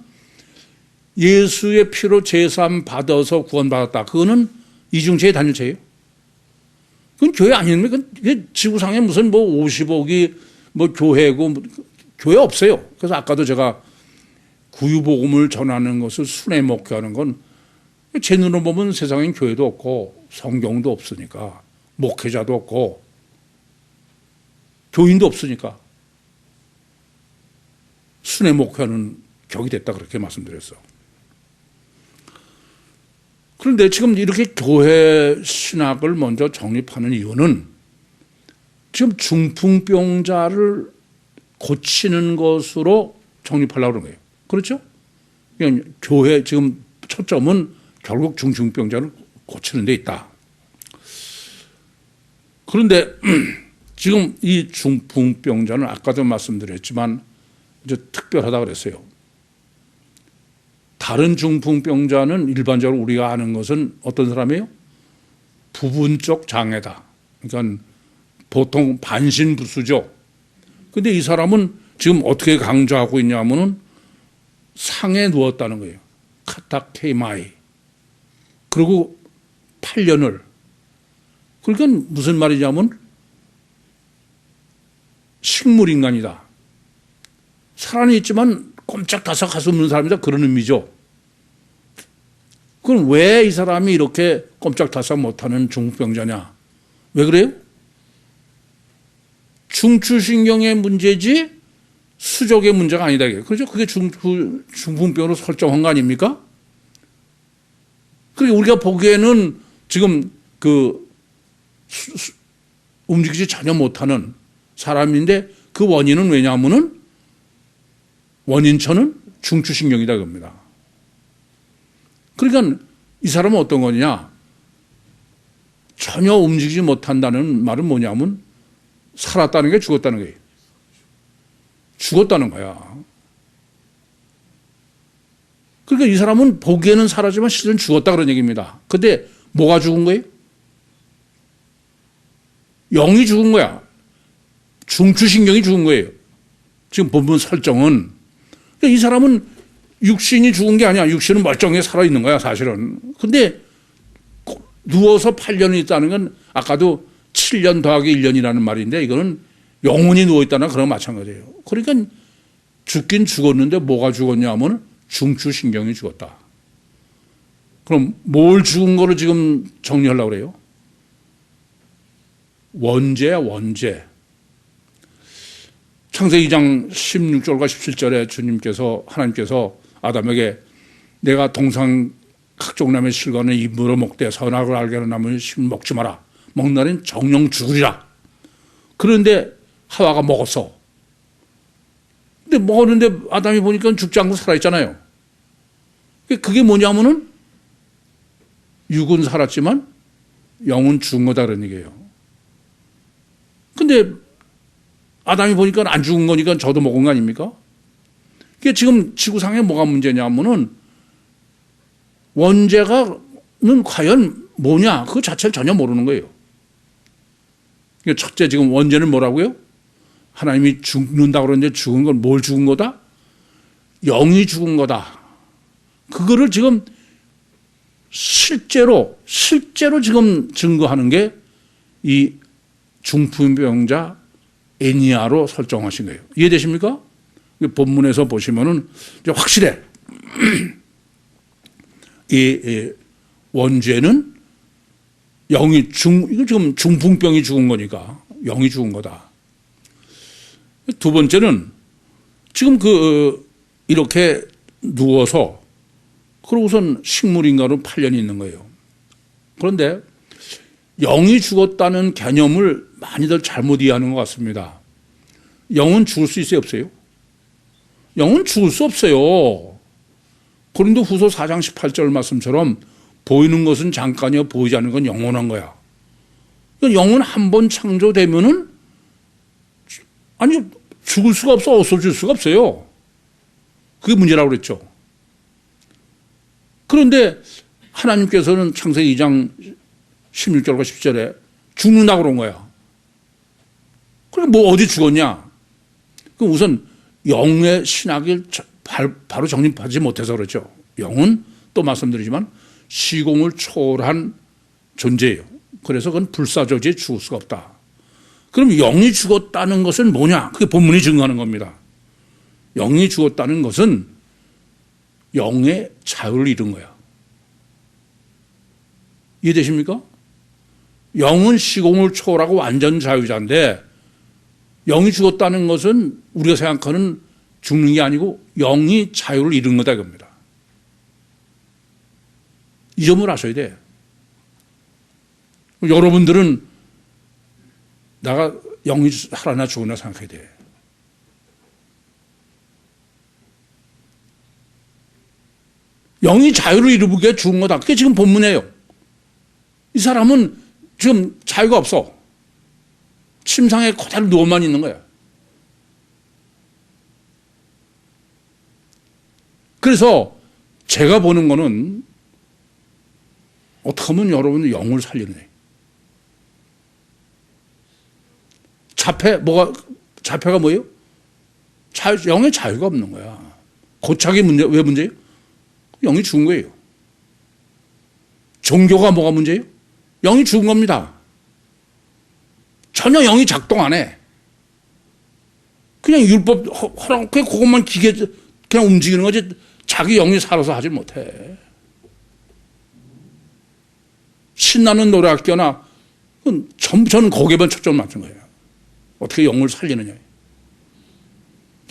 예수의 피로 제사함 받아서 구원받았다. 그거는 이중체의 단일체예요. 그건 교회 아닙니까? 그건 지구상에 무슨 뭐 50억이 뭐 교회고 교회 없어요. 그래서 아까도 제가 구유복음을 전하는 것을 순회 목회하는 건 제 눈으로 보면 세상엔 교회도 없고 성경도 없으니까, 목회자도 없고 교인도 없으니까 순회 목회하는 격이 됐다, 그렇게 말씀드렸어. 그런데 지금 이렇게 교회 신학을 먼저 정립하는 이유는 지금 중풍병자를 고치는 것으로 정립하려고 그런 거예요. 그렇죠? 그냥 교회 지금 초점은 결국 중풍병자를 고치는 데 있다. 그런데 지금 이 중풍병자는 아까도 말씀드렸지만 이제 특별하다 그랬어요. 다른 중풍병자는 일반적으로 우리가 아는 것은 어떤 사람이에요? 부분적 장애다. 그러니까 보통 반신부수죠. 근데 이 사람은 지금 어떻게 강조하고 있냐면은 상에 누웠다는 거예요. 카타케이마이. 그리고 8년을. 그러니까 무슨 말이냐면 식물인간이다. 살아있지만 꼼짝다삭 할 수 없는 사람이다. 그런 의미죠. 그럼 왜 이 사람이 이렇게 꼼짝다삭 못하는 중풍병자냐? 왜 그래요? 중추신경의 문제지 수족의 문제가 아니다. 그렇죠? 그게 중풍병으로 설정한 거 아닙니까? 그리고 우리가 보기에는 지금 움직이지 전혀 못하는 사람인데 그 원인은 왜냐하면은 원인처는 중추신경이다 그럽니다. 그러니까 이 사람은 어떤 거냐? 전혀 움직이지 못한다는 말은 뭐냐면 살았다는 게 죽었다는 거예요. 죽었다는 거야. 그러니까 이 사람은 보기에는 살았지만 실은 죽었다 그런 얘기입니다. 근데 뭐가 죽은 거예요? 영이 죽은 거야. 중추신경이 죽은 거예요. 지금 본문 설정은. 그러니까 이 사람은 육신이 죽은 게 아니야. 육신은 멀쩡하게 살아있는 거야, 사실은. 근데 누워서 8년이 있다는 건 아까도 7년 더하기 1년이라는 말인데 이거는 영혼이 누워있다는 그런 마찬가지예요. 그러니까 죽긴 죽었는데 뭐가 죽었냐 하면 중추신경이 죽었다. 그럼 뭘 죽은 거를 지금 정리하려고 그래요? 원죄야, 원죄. 창세기 2장 16절과 17절에 하나님께서 아담에게 내가 동상 각종 나무의 실과는 입으로 먹되 선악을 알게 하는 나무의 실 먹지 마라. 먹는 날엔 정령 죽으리라. 그런데 하와가 먹었어. 근데 먹었는데 아담이 보니까 죽지 않고 살아있잖아요. 그게 뭐냐면은 육은 살았지만 영은 죽은 거다 그런 얘기예요. 근데 아담이 보니까 안 죽은 거니까 저도 먹은 거 아닙니까? 그게 지금 지구상에 뭐가 문제냐면은 원죄가는 과연 뭐냐 그 자체를 전혀 모르는 거예요. 첫째 지금 원죄는 뭐라고요? 하나님이 죽는다고 그러는데 죽은 건 뭘 죽은 거다? 영이 죽은 거다. 그거를 지금 실제로 지금 증거하는 게 이 중풍병자 애니야로 설정하신 거예요. 이해되십니까? 본문에서 보시면은 이제 확실해. 이 원죄는 이거 지금 중풍병이 죽은 거니까 영이 죽은 거다. 두 번째는 지금 이렇게 누워서 그러고선 식물인가로 8년이 있는 거예요. 그런데 영이 죽었다는 개념을 많이들 잘못 이해하는 것 같습니다. 영은 죽을 수 있어요, 없어요? 영은 죽을 수 없어요. 고린도후서 4장 18절 말씀처럼 보이는 것은 잠깐이요 보이지 않는 건 영원한 거야. 영은 한 번 창조되면은 아니 죽을 수가 없어, 없어질 수가 없어요. 그게 문제라고 그랬죠. 그런데 하나님께서는 창세기 2장 16절과 17절에 죽는다고 그런 거야. 그럼 뭐 어디 죽었냐? 그럼 우선 영의 신학을 바로 정립하지 못해서 그렇죠. 영은 또 말씀드리지만 시공을 초월한 존재예요. 그래서 그건 불사조지에 죽을 수가 없다. 그럼 영이 죽었다는 것은 뭐냐? 그게 본문이 증거하는 겁니다. 영이 죽었다는 것은 영의 자유를 잃은 거야. 이해되십니까? 영은 시공을 초월하고 완전 자유자인데 영이 죽었다는 것은 우리가 생각하는 죽는 게 아니고 영이 자유를 잃은 거다 이겁니다. 이 점을 아셔야 돼. 여러분들은 내가 영이 살아나 죽으나 생각해야 돼. 영이 자유를 잃어보게 죽은 거다. 그게 지금 본문이에요. 이 사람은 지금 자유가 없어. 침상에 그대로 누워만 있는 거야. 그래서 제가 보는 거는 어떻게 하면 여러분의 영을 살리는 거예요. 자폐가 뭐예요? 영의 자유가 없는 거야. 고착이 왜 문제예요? 영이 죽은 거예요. 종교가 뭐가 문제예요? 영이 죽은 겁니다. 전혀 영이 작동 안 해. 그냥 율법 허락, 그냥 그것만 그냥 움직이는 거지 자기 영이 살아서 하지 못해. 신나는 노래학교나 전부 저는 거기에만 초점을 맞춘 거예요. 어떻게 영을 살리느냐.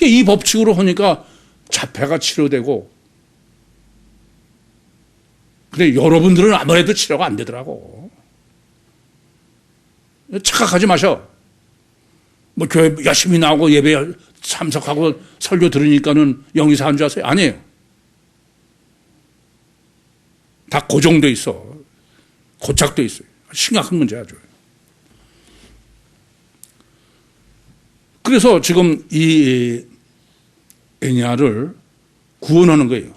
이 법칙으로 하니까 자폐가 치료되고 근데 여러분들은 아무래도 치료가 안 되더라고. 착각하지 마셔. 뭐 교회 열심히 나오고 예배 참석하고 설교 들으니까는 영이 사는 줄 아세요? 아니에요. 다 고정돼 있어. 고착돼 있어요. 심각한 문제야 아주. 그래서 지금 이 애니야를 구원하는 거예요.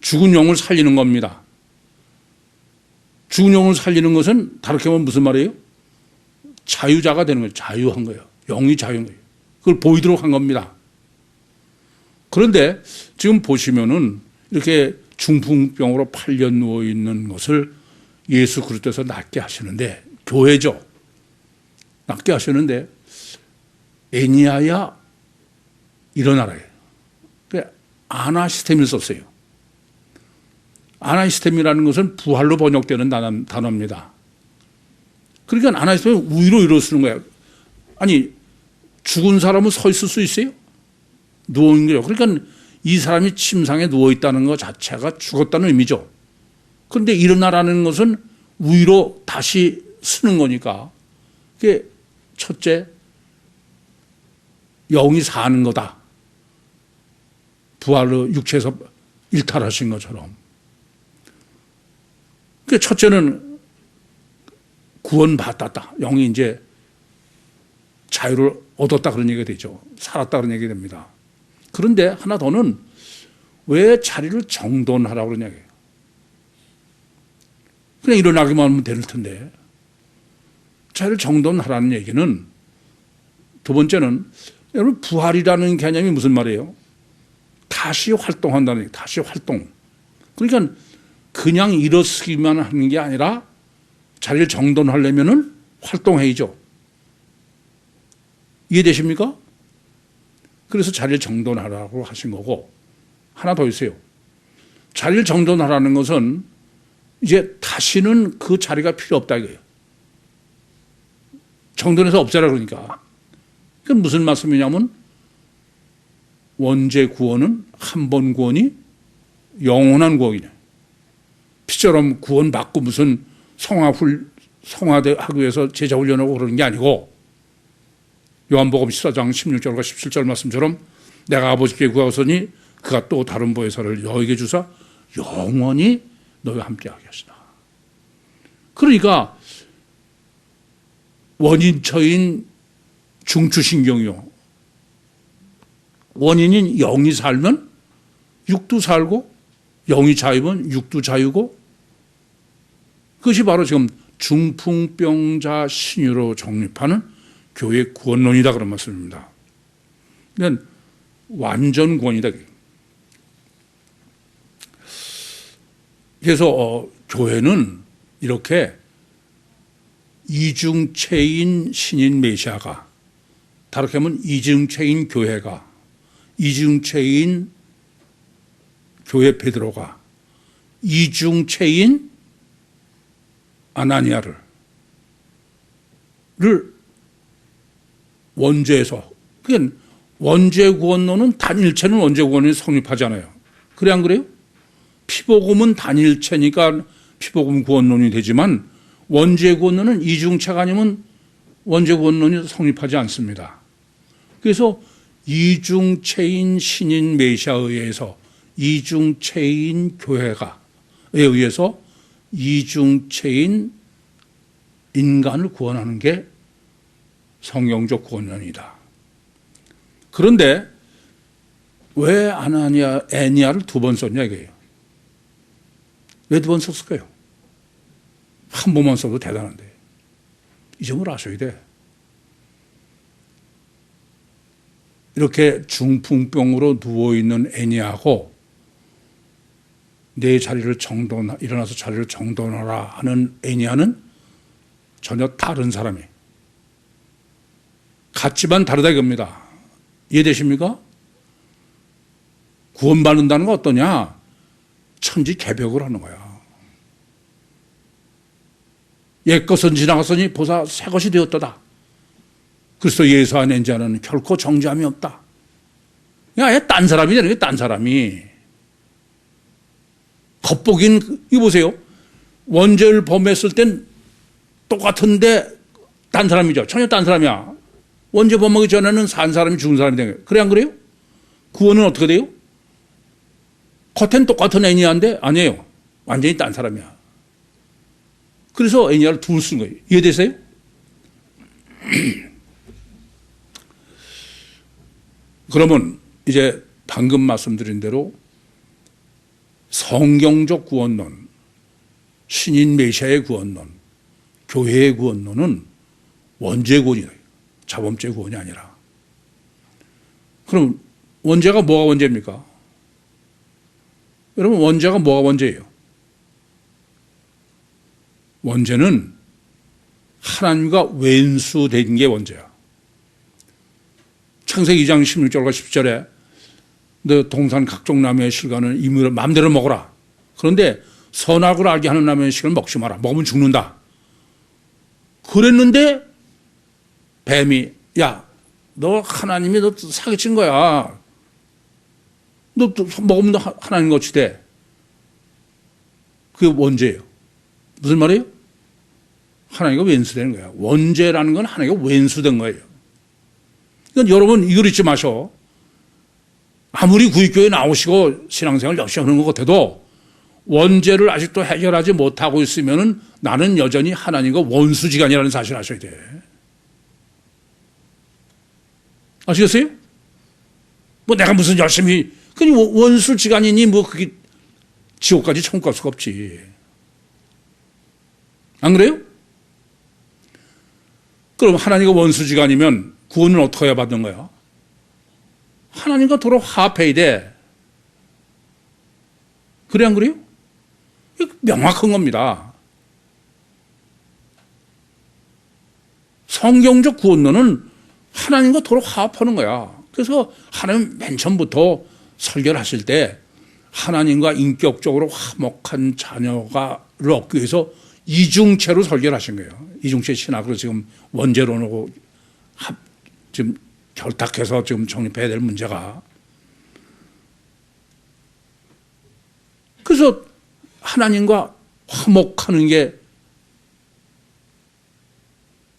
죽은 영을 살리는 겁니다. 죽은 영을 살리는 것은 다르게 하면 무슨 말이에요? 자유자가 되는 거예요. 자유한 거예요. 영이 자유한 거예요. 그걸 보이도록 한 겁니다. 그런데 지금 보시면은 이렇게 중풍병으로 8년 누워 있는 것을 예수 그리스도에서 낫게 하시는데 교회죠. 낫게 하시는데 애니야야 일어나라. 아나시스템을 썼어요. 아나시스템이라는 것은 부활로 번역되는 단어입니다. 그러니까 아나시스템은 위로 일어 쓰는 거예요. 아니 죽은 사람은 서 있을 수 있어요? 누워 있는 거예요. 그러니까 이 사람이 침상에 누워 있다는 것 자체가 죽었다는 의미죠. 그런데 일어나라는 것은 위로 다시 쓰는 거니까 그게 첫째 영이 사는 거다. 부활로 육체에서 일탈하신 것처럼. 그 첫째는 구원받았다. 영이 이제 자유를 얻었다 그런 얘기가 되죠. 살았다 그런 얘기가 됩니다. 그런데 하나 더는 왜 자리를 정돈하라고 그런 얘기예요. 그냥 일어나기만 하면 될 텐데 자리를 정돈하라는 얘기는 두 번째는 여러분 부활이라는 개념이 무슨 말이에요? 다시 활동한다는 얘기예요. 다시 활동. 그러니까 그냥 일어서기만 하는 게 아니라 자리를 정돈하려면은 활동해야죠. 이해되십니까? 그래서 자리를 정돈하라고 하신 거고 하나 더 있어요. 자리를 정돈하라는 것은 이제 다시는 그 자리가 필요 없다 이거예요. 정돈해서 없애라 그러니까. 그건 무슨 말씀이냐면 원죄 구원은 한 번 구원이 영원한 구원이네. 피처럼 구원받고 무슨 성화대 하기 위해서 제자 훈련하고 그러는 게 아니고 요한복음 14장 16절과 17절 말씀처럼 내가 아버지께 구하오니 그가 또 다른 보혜사를 너에게 주사 영원히 너희와 함께하게 하시다. 그러니까 원인처인 중추신경이요. 원인인 영이 살면 육도 살고 영이 자유면 육도 자유고 그것이 바로 지금 중풍병자 신유로 정립하는 교회 구원론이다 그런 말씀입니다. 그러니까 완전 구원이다. 그래서 교회는 이렇게 이중체인 신인 메시아가 다르게 하면 이중체인 교회가 이중체인 교회 베드로가 이중체인 아나니아를 원죄에서 그러니까 원죄 구원론은 단일체는 원죄 구원이 성립하잖아요. 그래 안 그래요? 피복음은 단일체니까 피복음 구원론이 되지만 원죄 구원론은 이중체가 아니면 원죄 구원론이 성립하지 않습니다. 그래서 이중체인 신인 메시아에 의해서 이중체인 교회에 의해서 이중체인 인간을 구원하는 게 성경적 구원론이다. 그런데 왜 애니아를 두 번 썼냐 이거예요. 왜 두 번 썼을까요? 한 번만 써도 대단한데 이 점을 아셔야 돼. 이렇게 중풍병으로 누워있는 애니아하고 내 자리를 일어나서 자리를 정돈하라 하는 애니아는 전혀 다른 사람이에요. 같지만 다르다 이겁니다. 이해되십니까? 구원받는다는 건 어떠냐? 천지개벽을 하는 거야. 옛것은 지나갔으니 보사 새것이 되었도다. 그리스도 예수 안에 있는 자는 결코 정죄함이 없다. 아예 딴 사람이 되는 게 딴 사람이. 겉보긴 이거 보세요. 원죄를 범했을 땐 똑같은데 딴 사람이죠. 전혀 딴 사람이야. 원죄 범하기 전에는 산 사람이 죽은 사람이 된 거예요. 그래 안 그래요? 구원은 어떻게 돼요? 겉엔 똑같은 애니아인데 아니에요. 완전히 딴 사람이야. 그래서 애니아를 둘 쓴 거예요. 이해되세요? 그러면 이제 방금 말씀드린 대로 성경적 구원론, 신인 메시아의 구원론, 교회의 구원론은 원죄 구원이에요. 자범죄 구원이 아니라. 그럼 원죄가 뭐가 원죄입니까? 여러분 원죄가 뭐가 원죄예요? 원죄는 하나님과 왼수된 게 원죄야. 창세기 2장 16절과 17절에 너 동산 각종 나무의 실과는 임의로 마음대로 먹어라. 그런데 선악을 알게 하는 나무의 실과는 먹지 마라. 먹으면 죽는다. 그랬는데 뱀이 야, 너 하나님이 너 사기친 거야. 너 또 먹으면 너 하나님 같이 돼. 그게 원죄예요. 무슨 말이에요? 하나님과 왼수되는 거야. 원죄라는 건 하나님과 왼수된 거예요. 그러니까 여러분 이걸 잊지 마셔. 아무리 구익교회 나오시고 신앙생활 열심히 하는 것 같아도 원죄를 아직도 해결하지 못하고 있으면 나는 여전히 하나님과 원수지간이라는 사실을 아셔야 돼. 아시겠어요? 뭐 내가 무슨 열심히, 그니 원수지간이니 뭐 그게 지옥까지 천국 갈 수가 없지. 안 그래요? 그럼 하나님과 원수지간이면 구원은 어떻게 해야 받는 거야? 하나님과 도로 화합해야 돼. 그래 안 그래요? 명확한 겁니다. 성경적 구원론은 하나님과 도로 화합하는 거야. 그래서 하나님 맨 처음부터 설교를 하실 때 하나님과 인격적으로 화목한 자녀가를 얻기 위해서 이중체로 설교를 하신 거예요. 이중체 신학으로 지금 원죄론하고 지금 결탁해서 지금 정립해야 될 문제가. 그래서 하나님과 화목하는 게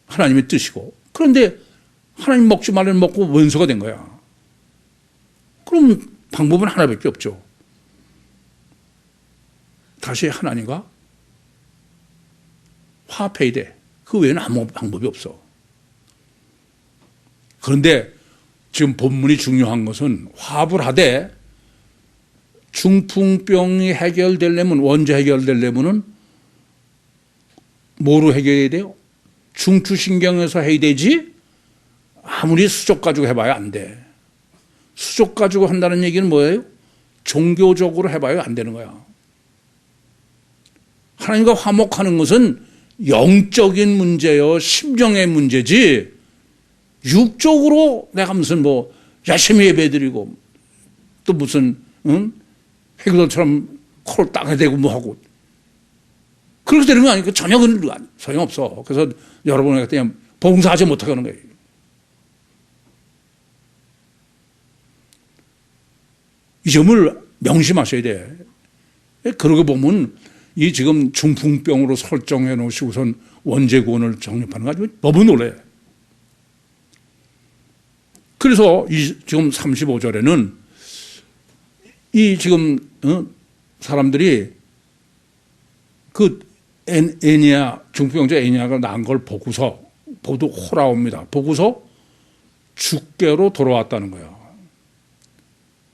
하나님의 뜻이고, 그런데 하나님 먹지 말라는 먹고 원수가 된 거야. 그럼 방법은 하나밖에 없죠. 다시 하나님과 화합해야 돼. 그 외에는 아무 방법이 없어. 그런데 지금 본문이 중요한 것은 화합을 하되 중풍병이 해결되려면, 원죄 해결되려면은 뭐로 해결해야 돼요? 중추신경에서 해야 되지 아무리 수족 가지고 해봐야 안 돼. 수족 가지고 한다는 얘기는 뭐예요? 종교적으로 해봐야 안 되는 거야. 하나님과 화목하는 것은 영적인 문제요, 심정의 문제지 육적으로 내가 무슨 뭐 열심히 예배드리고 또 무슨 회교도처럼 코를 땅에 대고 뭐 하고 그렇게 되는 거 아니니까 전혀 소용없어. 그래서 여러분에게 그냥 봉사하지 못하게 하는 거예요. 이 점을 명심하셔야 돼. 그러고 보면 이 지금 중풍병으로 설정해 놓으시고선 원죄 구원을 정립하는 거 아주 너무 놀래. 그래서 이 지금 35절에는 이 지금 사람들이 그 애니아 중풍병자 애니아가 난 걸 보고서 모두 호라옵니다. 보고서 주께로 돌아왔다는 거예요.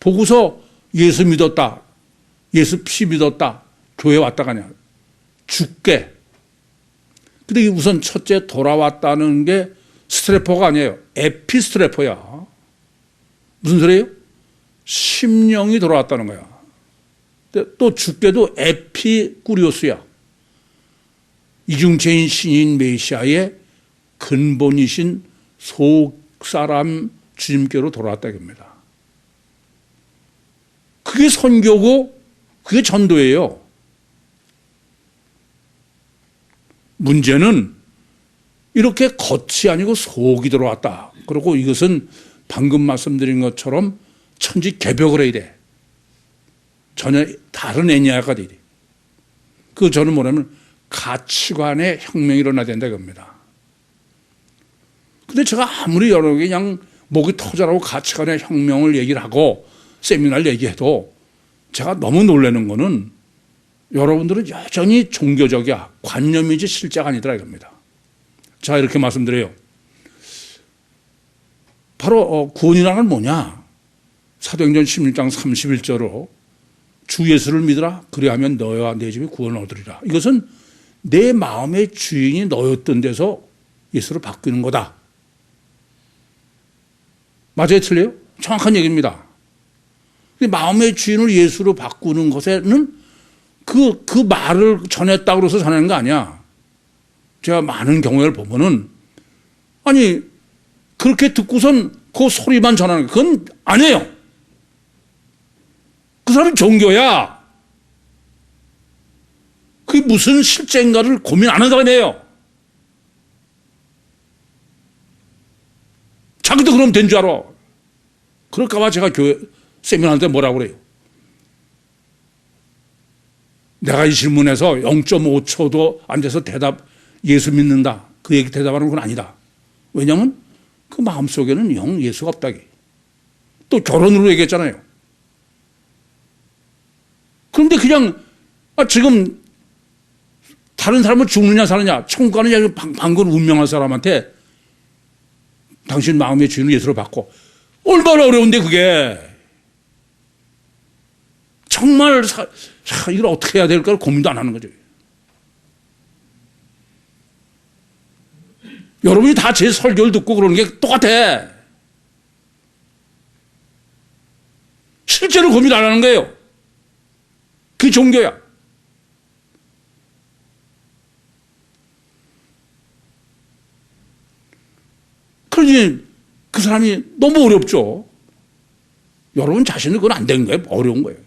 보고서 예수 믿었다, 예수 피 믿었다, 교회 왔다 가냐, 주께. 근데 우선 첫째 돌아왔다는 게 스트레퍼가 아니에요. 에피스트레퍼야. 무슨 소리예요? 심령이 돌아왔다는 거야. 또 주께도 에피꾸리오스야. 이중체인 신인 메시아의 근본이신 속사람 주님께로 돌아왔다 이겁니다. 그게 선교고 그게 전도예요. 문제는 이렇게 겉이 아니고 속이 들어왔다. 그리고 이것은 방금 말씀드린 것처럼 천지 개벽을 해야 돼. 전혀 다른 애니아가 돼야 돼. 그 저는 뭐냐면 가치관의 혁명이 일어나야 된다 이겁니다. 근데 제가 아무리 여러 개 그냥 목이 터져라고 가치관의 혁명을 얘기를 하고 세미나를 얘기해도 제가 너무 놀라는 거는 여러분들은 여전히 종교적이야. 관념이지 실제가 아니더라 이겁니다. 자, 이렇게 말씀드려요. 바로 구원이라는 건 뭐냐? 사도행전 16장 31절로 주 예수를 믿으라. 그리하면 너와 내 집이 구원을 얻으리라. 이것은 내 마음의 주인이 너였던 데서 예수로 바뀌는 거다. 맞아요? 틀려요? 정확한 얘기입니다. 마음의 주인을 예수로 바꾸는 것에는 그 말을 전했다고 해서 전하는 거 아니야. 제가 많은 경우를 보면은 아니 그렇게 듣고선 그 소리만 전하는 거 그건 아니에요. 그 사람이 종교야. 그게 무슨 실제인가를 고민 안 하는 사람이에요. 자기도 그럼 된 줄 알아. 그럴까 봐 제가 교회 세미나한테 뭐라고 그래요? 내가 이 질문에서 0.5초도 앉아서 예수 믿는다. 그 얘기 대답하는 건 아니다. 왜냐하면 그 마음속에는 영 예수가 없다기. 또 결혼으로 얘기했잖아요. 그런데 그냥 지금 다른 사람은 죽느냐 사느냐 천국 가느냐 방금 운명한 사람한테 당신 마음의 주인을 예수로 받고 얼마나 어려운데 그게 정말 이걸 어떻게 해야 될까 고민도 안 하는 거죠. 여러분이 다 제 설교를 듣고 그러는 게 똑같아. 실제로 고민 안 하는 거예요. 그게 종교야. 그러니 그 사람이 너무 어렵죠. 여러분 자신은 그건 안 되는 거예요. 어려운 거예요.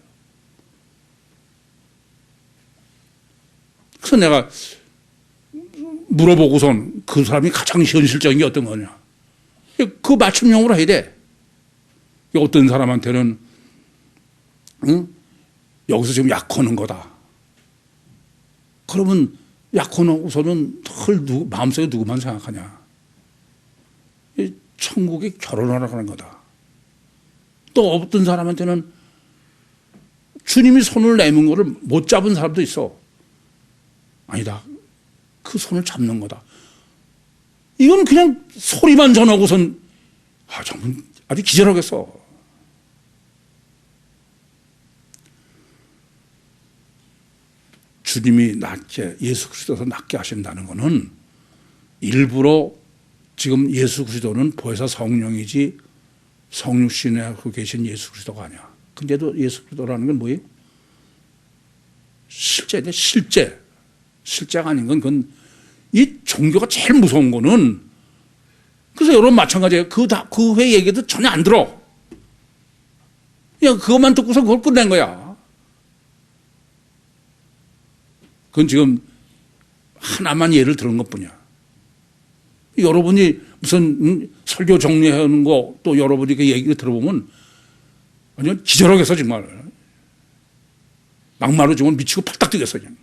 그래서 내가 물어보고선 그 사람이 가장 현실적인 게 어떤 거냐. 그 맞춤형으로 해야 돼. 어떤 사람한테는 여기서 지금 약혼한 거다. 그러면 약혼하고서는 마음속에 누구만 생각하냐. 천국에 결혼하러 가는 거다. 또 어떤 사람한테는 주님이 손을 내민 거를 못 잡은 사람도 있어. 아니다. 그 손을 잡는 거다. 이건 그냥 소리만 전하고선 정말 아주 기절하겠어. 주님이 예수 그리스도에서 낫게 하신다는 것은 일부러 지금 예수 그리스도는 보혜사 성령이지 성육신에 하고 계신 예수 그리스도가 아니야. 근데도 예수 그리스도라는 건 뭐예요? 실제인데 실제가 아닌 건 그건 이 종교가 제일 무서운 거는 그래서 여러분 마찬가지예요. 그 회 얘기도 전혀 안 들어. 그냥 그것만 듣고서 그걸 끝낸 거야. 그건 지금 하나만 예를 들은 것뿐이야. 여러분이 무슨 설교 정리하는 거 또 여러분이 그 얘기를 들어보면 완전 기절하겠어 정말. 막말로 정말 미치고 팔딱 뛰겠어 그냥.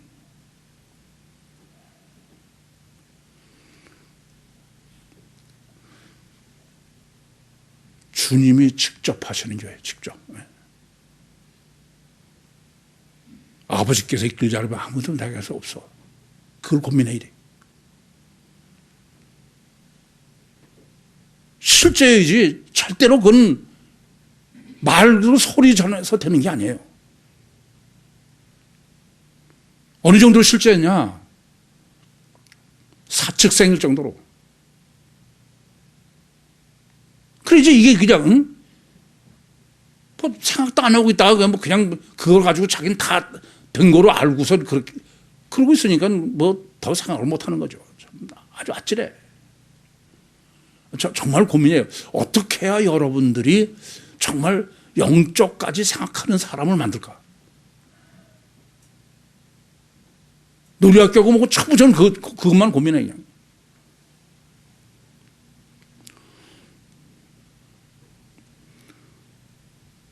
주님이 직접 하시는 교회, 직접. 아버지께서 이끌지 않으면 아무도 나갈 수 없어. 그걸 고민해야 돼. 실제이지 절대로 그건 말로 소리 전해서 되는 게 아니에요. 어느 정도로 실제냐? 사측생일 정도로. 그러지 이게 그냥 뭐 생각도 안 하고 있다가 그냥 그걸 가지고 자기는 다 된 거로 알고서 그렇게 그러고 있으니까 뭐 더 생각을 못 하는 거죠. 아주 아찔해. 정말 고민이에요. 어떻게 해야 여러분들이 정말 영적까지 생각하는 사람을 만들까? 놀이학교고 뭐고 전부 저는 그것만 고민해요. 그냥.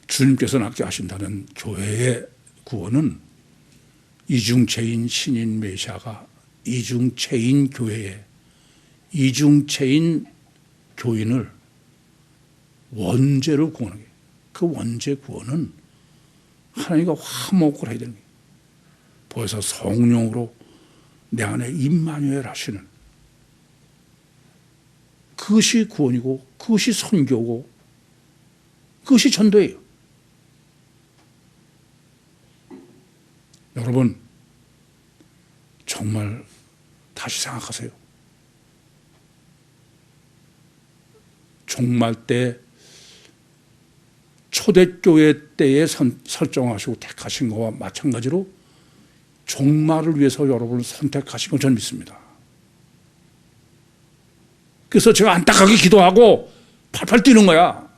주님께서 낫게 하신다는 교회의 구원은 이중체인 신인 메시아가 이중체인 교회에 이중체인 교인을 원죄로 구원하는 거예요. 그 원죄 구원은 하나님과 화목을 해야 되는 거예요. 보혜사 성령으로 내 안에 임마누엘 하시는 그것이 구원이고 그것이 선교고 그것이 전도예요. 여러분 정말 다시 생각하세요. 종말 때 초대교회 때에 설정하시고 택하신 것과 마찬가지로 종말을 위해서 여러분을 선택하신 걸 저는 믿습니다. 그래서 제가 안타깝게 기도하고 팔팔 뛰는 거야.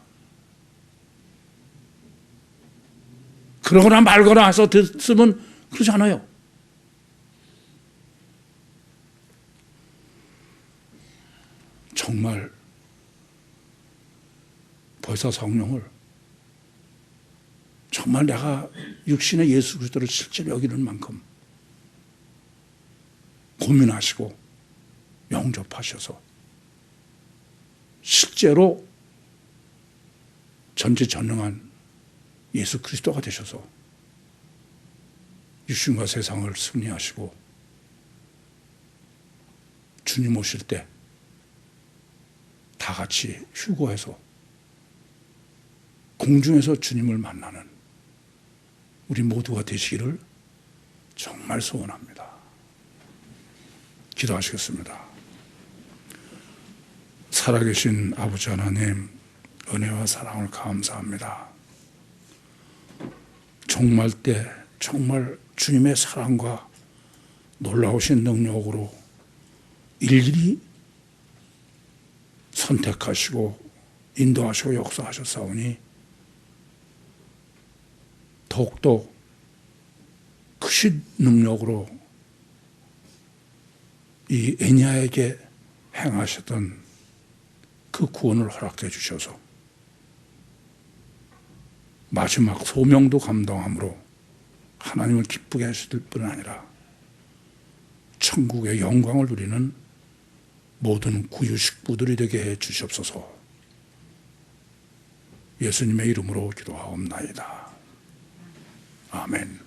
그러거나 말거나 해서 됐으면 그러지 않아요. 정말 보혜사 성령을 정말 내가 육신의 예수 그리스도를 실제로 여기는 만큼 고민하시고 영접하셔서 실제로 전지전능한 예수 그리스도가 되셔서 육신과 세상을 승리하시고 주님 오실 때 다 같이 휴거해서 공중에서 주님을 만나는 우리 모두가 되시기를 정말 소원합니다. 기도하시겠습니다. 살아계신 아버지 하나님, 은혜와 사랑을 감사합니다. 종말 때 정말 주님의 사랑과 놀라우신 능력으로 일일이 선택하시고 인도하시고 역사하셨사오니 더욱더 크신 능력으로 이 애냐에게 행하셨던 그 구원을 허락해 주셔서 마지막 소명도 감당함으로 하나님을 기쁘게 하실 뿐 아니라 천국의 영광을 누리는 모든 구유 식구들이 되게 해 주시옵소서. 예수님의 이름으로 기도하옵나이다. 아멘.